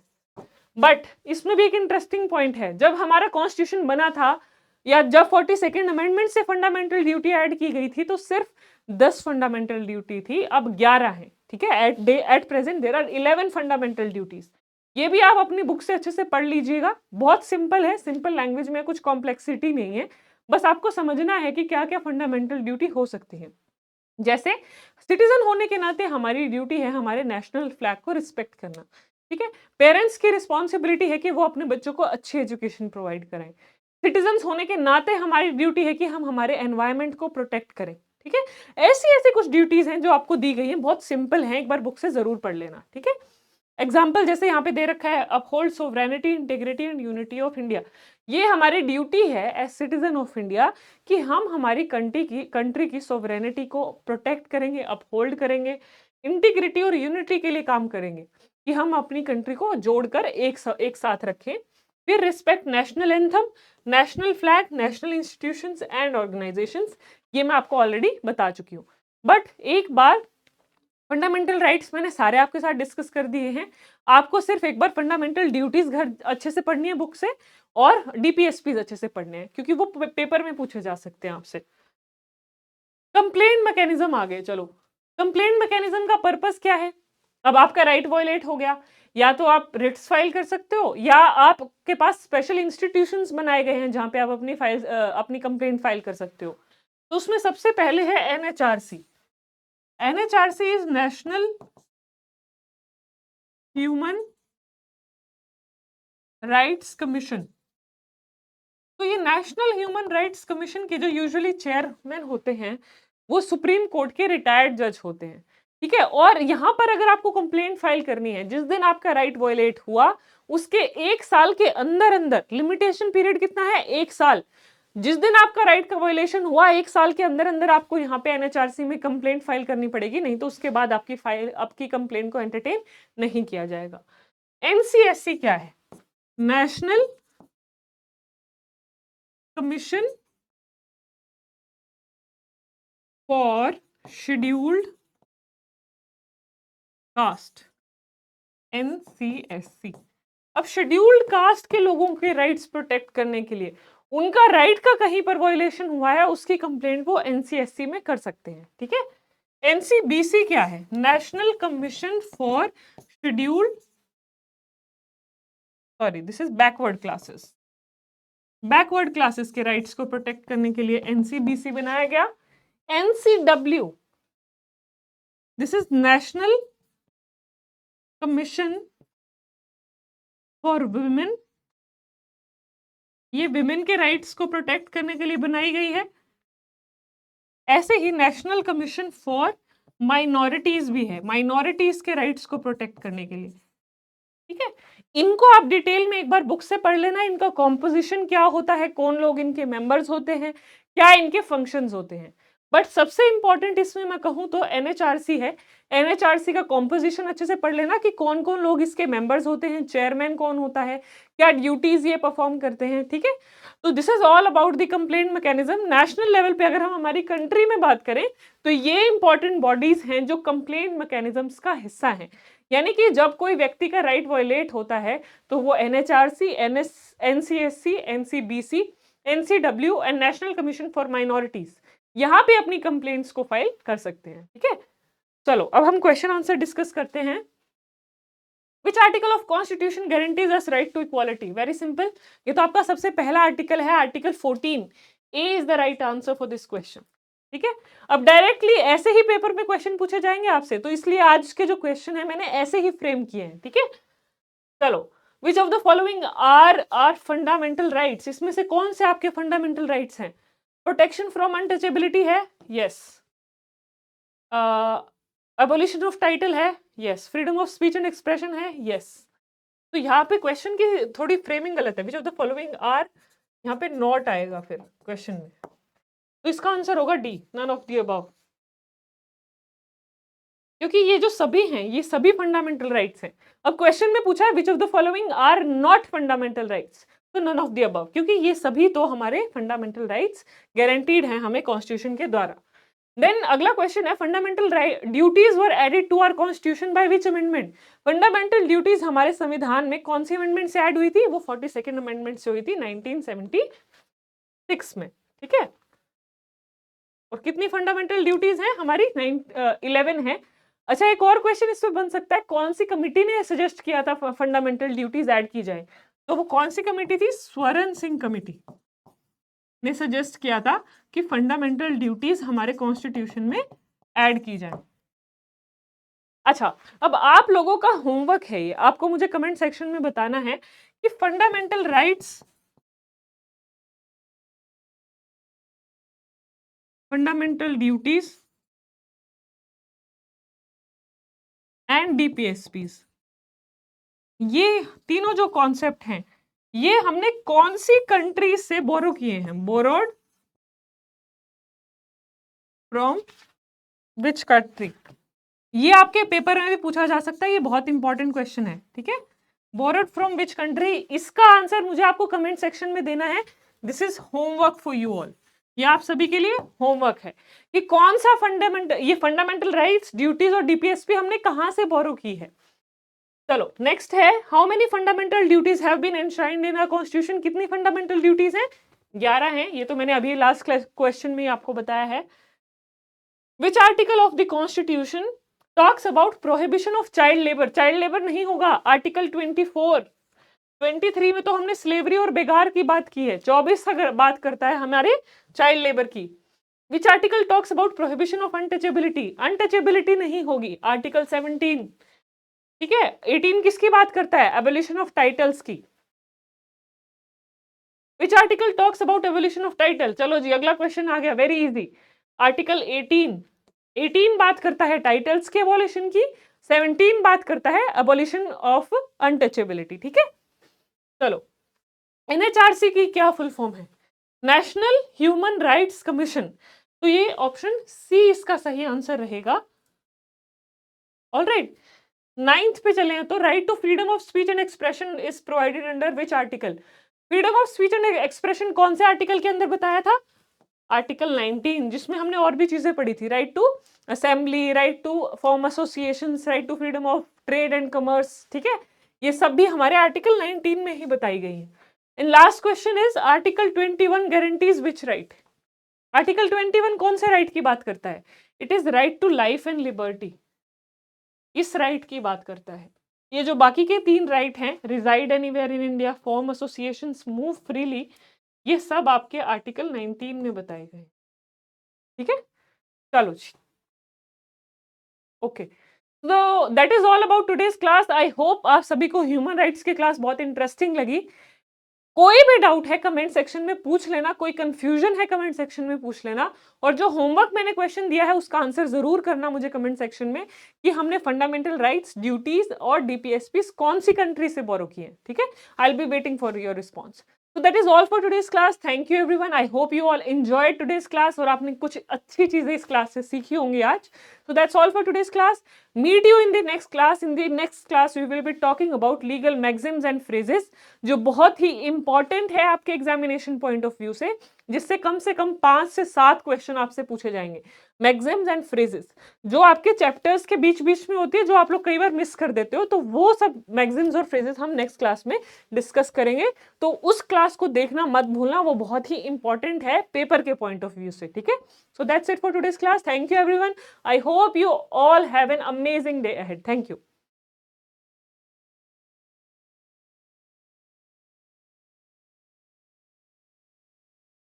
बट इसमें भी एक इंटरेस्टिंग पॉइंट है, जब हमारा कॉन्स्टिट्यूशन बना था या जब 42nd अमेंडमेंट से फंडामेंटल ड्यूटी ऐड की गई थी तो सिर्फ 10 फंडामेंटल ड्यूटी थी, अब 11 है। ठीक है? At present there are 11 fundamental duties. ये भी आप अपनी बुक से अच्छे से पढ़ लीजिएगा, बहुत सिंपल है, सिंपल लैंग्वेज में, कुछ कॉम्प्लेक्सिटी नहीं है। बस आपको समझना है कि क्या क्या फंडामेंटल ड्यूटी हो सकती है। जैसे सिटीजन होने के नाते हमारी ड्यूटी है हमारे नेशनल फ्लैग को रिस्पेक्ट करना। ठीक है? पेरेंट्स की रिस्पॉन्सिबिलिटी है कि वो अपने बच्चों को अच्छी एजुकेशन प्रोवाइड करें। सिटीजन्स होने के नाते हमारी ड्यूटी है कि हम हमारे एनवायरनमेंट को प्रोटेक्ट करें। ठीक है? ऐसी ऐसी कुछ ड्यूटीज हैं जो आपको दी गई हैं, बहुत सिंपल हैं, एक बार बुक से जरूर पढ़ लेना। ठीक है? एग्जाम्पल जैसे यहाँ पे दे रखा है, uphold sovereignty, integrity and unity of India. ये हमारी ड्यूटी है एज सिटीजन ऑफ इंडिया कि हम हमारी कंट्री की सोवरेनिटी को प्रोटेक्ट करेंगे, अपहोल्ड करेंगे, इंटीग्रिटी और यूनिटी के लिए काम करेंगे कि हम अपनी कंट्री को जोड़कर एक साथ रखें। फिर respect national anthem, national flag, national institutions and organisations. ये मैं आपको ऑलरेडी बता चुकी हूँ। बट एक बार फंडामेंटल राइट्स मैंने सारे आपके साथ डिस्कस कर दिए हैं। आपको सिर्फ एक बार फंडामेंटल ड्यूटीज घर अच्छे से पढ़नी है बुक से, और डीपीएसपी अच्छे से पढ़ने हैं, क्योंकि वो पेपर में पूछे जा सकते हैं आपसे। कंप्लेंट मैकेनिज्म आ गए। चलो, कंप्लेंट मैकेनिज्म का पर्पस क्या है? अब आपका राइट वायलेट हो गया, या तो आप रिट्स फाइल कर सकते हो, या आपके पास स्पेशल इंस्टीट्यूशंस बनाए गए हैं जहां पे आप अपनी कंप्लेंट फाइल कर सकते हो। तो उसमें सबसे पहले है NHRC. NHRC is national human rights commission. तो ये नेशनल ह्यूमन राइट्स कमीशन के जो यूजुअली चेयरमैन होते हैं वो सुप्रीम कोर्ट के रिटायर्ड जज होते हैं। ठीक है? और यहां पर अगर आपको कंप्लेंट फाइल करनी है, जिस दिन आपका राइट वायलेट हुआ उसके 1 साल के अंदर अंदर, लिमिटेशन पीरियड कितना है? 1 साल। जिस दिन आपका राइट का वायलेशन हुआ 1 साल के अंदर अंदर आपको यहाँ पे एनएचआरसी में कंप्लेंट फाइल करनी पड़ेगी, नहीं तो उसके बाद आपकी कंप्लेंट को एंटरटेन नहीं किया जाएगा। एनसीएससी क्या है? National commission for scheduled caste, NCSC। अब शेड्यूल्ड कास्ट के लोगों के राइट्स प्रोटेक्ट करने के लिए उनका राइट का कहीं पर वायलेशन हुआ है, उसकी कंप्लेंट वो NCSC में कर सकते हैं, ठीक है। NCBC क्या है? National commission for scheduled, sorry this is backward classes. Backward classes के राइट्स को प्रोटेक्ट करने के लिए NCBC बनाया गया। NCW, this is national commission for women, ये विमेन के राइट्स को प्रोटेक्ट करने के लिए बनाई गई है। ऐसे ही नेशनल कमीशन फॉर माइनॉरिटीज भी है, माइनॉरिटीज के राइट्स को प्रोटेक्ट करने के लिए, ठीक है। इनको आप डिटेल में एक बार बुक से पढ़ लेना, इनका कॉम्पोजिशन क्या होता है, कौन लोग इनके मेंबर्स होते हैं, क्या इनके फंक्शंस होते हैं। बट सबसे इंपॉर्टेंट इसमें मैं कहूं तो NHRC है। NHRC का कॉम्पोजिशन अच्छे से पढ़ लेना कि कौन कौन लोग इसके मेंबर्स होते हैं, चेयरमैन कौन होता है, क्या ड्यूटीज ये परफॉर्म करते हैं, ठीक है। तो this is all about the complaint mechanism. National level पे अगर हम हमारी कंट्री में बात करें तो ये इंपॉर्टेंट बॉडीज हैं जो कंप्लेंट मैकेनिज्म्स का हिस्सा है। यानी कि जब कोई व्यक्ति का राइट वायलेट होता है तो वो NHRC, NCSC, NCBC, NCW and national commission for minorities यहाँ पे अपनी कंप्लेंट्स को फाइल कर सकते हैं, ठीक है। चलो अब हम क्वेश्चन आंसर डिस्कस करते हैं। Which article of Constitution guarantees us right to equality? Very simple, ये तो आपका सबसे पहला आर्टिकल है, article 14। A is the right answer for this question, ठीक है। अब डायरेक्टली ऐसे ही पेपर में क्वेश्चन पूछे जाएंगे आपसे, तो इसलिए आज के जो क्वेश्चन है मैंने ऐसे ही फ्रेम किए हैं, ठीक है। चलो, which of the following are fundamental rights, इसमें से कौन से आपके फंडामेंटल राइट्स हैं? प्रोटेक्शन फ्रॉम अनटचेबिलिटी है, यस। एबोलिशन ऑफ टाइटल है, yes. Freedom of speech and expression है, यस। तो यहाँ पे क्वेश्चन की थोड़ी फ्रेमिंग गलत है। Which of the following are, यहाँ पे नॉट आएगा फिर क्वेश्चन में, तो इसका आंसर होगा D, none of the above, क्योंकि ये जो सभी हैं ये सभी फंडामेंटल राइट्स हैं। अब क्वेश्चन में पूछा है which of the following are not fundamental rights, तो नन ऑफ द अबव, क्योंकि ये सभी तो हमारे फंडामेंटल राइट्स गारंटीड हैं हमें कॉन्स्टिट्यूशन के द्वारा। देन अगला क्वेश्चन है fundamental duties were added to our constitution by which amendment? Fundamental duties हमारे संविधान में कौन सी अमेंडमेंट से ऐड हुई थी? वो 42nd अमेंडमेंट से हुई थी 1976 में, ठीक है। और कितनी फंडामेंटल ड्यूटीज हैं हमारी? 11 है। अच्छा, एक और क्वेश्चन इसमें बन सकता है, कौन सी कमिटी ने सजेस्ट किया था फंडामेंटल ड्यूटीज ऐड की जाए? तो वो कौन सी कमिटी थी? स्वर्ण सिंह कमिटी ने सजेस्ट किया था कि फंडामेंटल ड्यूटीज हमारे कॉन्स्टिट्यूशन में ऐड की जाए। अच्छा, अब आप लोगों का होमवर्क है ये, आपको मुझे कमेंट सेक्शन में बताना है कि fundamental rights, fundamental duties and DPSPs, ये तीनों जो कॉन्सेप्ट हैं ये हमने कौन सी कंट्री से बोरो किए हैं? Borrowed from which country? ये आपके पेपर में भी पूछा जा सकता है, ये बहुत इंपॉर्टेंट क्वेश्चन है, ठीक है। बोरोड फ्रॉम विच कंट्री, इसका आंसर मुझे आपको कमेंट सेक्शन में देना है। This is homework for you all, ये आप सभी के लिए होमवर्क है कि कौन सा ये फंडामेंटल राइट्स, ड्यूटीज और DPSP हमने कहां से बोरो की है। चलो नेक्स्ट है, how many fundamental duties have been enshrined in our constitution? कितनी फंडामेंटल ड्यूटीज हैं? 11 हैं, ये तो मैंने अभी लास्ट क्वेश्चन में आपको बताया है। Which article of the constitution talks about prohibition of child labour? Child labour नहीं होगा, आर्टिकल 24। 23 में तो हमने स्लेवरी और बेगार की बात की है, 24 अगर बात करता है हमारे चाइल्ड लेबर की। Which article talks about prohibition of untouchability? Untouchability नहीं होगी, आर्टिकल 17, ठीक है। 18 किसकी बात करता है? एबोलिशन ऑफ टाइटल्स की। Which article talks about abolition of title? चलो जी अगला क्वेश्चन आ गया, वेरी इजी। आर्टिकल 18 बात करता है टाइटल्स के एबोलिशन की, 17 बात करता है एबोलिशन ऑफ अनटचेबिलिटी, ठीक है। चलो, NHRC की क्या फुल फॉर्म है? नेशनल ह्यूमन राइट्स कमीशन, तो ये ऑप्शन सी इसका सही आंसर रहेगा। ऑलराइट, 9th पे चले हैं तो right to freedom of speech and expression is provided under which article? Freedom of speech and expression कौन से आर्टिकल के अंदर बताया था? आर्टिकल 19 जिसमें हमने और भी चीजें पढ़ी थी, right to assembly, right to form associations, right to freedom of trade and commerce, ठीक है, ये सब भी हमारे आर्टिकल 19 में ही बताई गई है। And last question is article 21 guarantees which right? Article 21 कौन से राइट की बात करता है? It is right to life and liberty, इस राइट की बात करता है। ये जो बाकी के 3 राइट हैं, reside anywhere in India, form associations, move freely, ये सब आपके आर्टिकल 19 में बताए गए, ठीक है। चलो जी, ओके, तो that is all about today's class. I hope आप सभी को ह्यूमन राइट्स की क्लास बहुत इंटरेस्टिंग लगी। कोई भी डाउट है कमेंट सेक्शन में पूछ लेना, कोई कंफ्यूजन है कमेंट सेक्शन में पूछ लेना, और जो होमवर्क मैंने क्वेश्चन दिया है उसका आंसर जरूर करना मुझे कमेंट सेक्शन में कि हमने फंडामेंटल राइट्स, ड्यूटीज और डीपीएसपी कौन सी कंट्री से बोरो किए, ठीक है। I will be waiting for your response. So that is all for today's class. Thank you everyone. I hope you all enjoyed today's class और आपने कुछ अच्छी चीजें इस क्लास से सीखी होंगी आज। So that's all for today's class. Meet you in the next class. In the next class we will be talking about legal maxims and phrases, जो बहुत ही important है आपके examination point of view से कम 5 से 7 क्वेश्चन आपसे पूछे जाएंगे। Maxim's and phrases जो आपके चैप्टर्स के बीच बीच में होती है, जो आप लोग कई बार मिस कर देते हो, तो वो सब मैक्सिम्स और फ्रेजेस हम नेक्स्ट क्लास में डिस्कस करेंगे। तो उस क्लास को देखना मत भूलना, वो बहुत ही इंपॉर्टेंट है पेपर के पॉइंट ऑफ व्यू से, ठीक है। So that's it for today's class. Thank you everyone. I hope you all have an amazing day ahead. Thank you.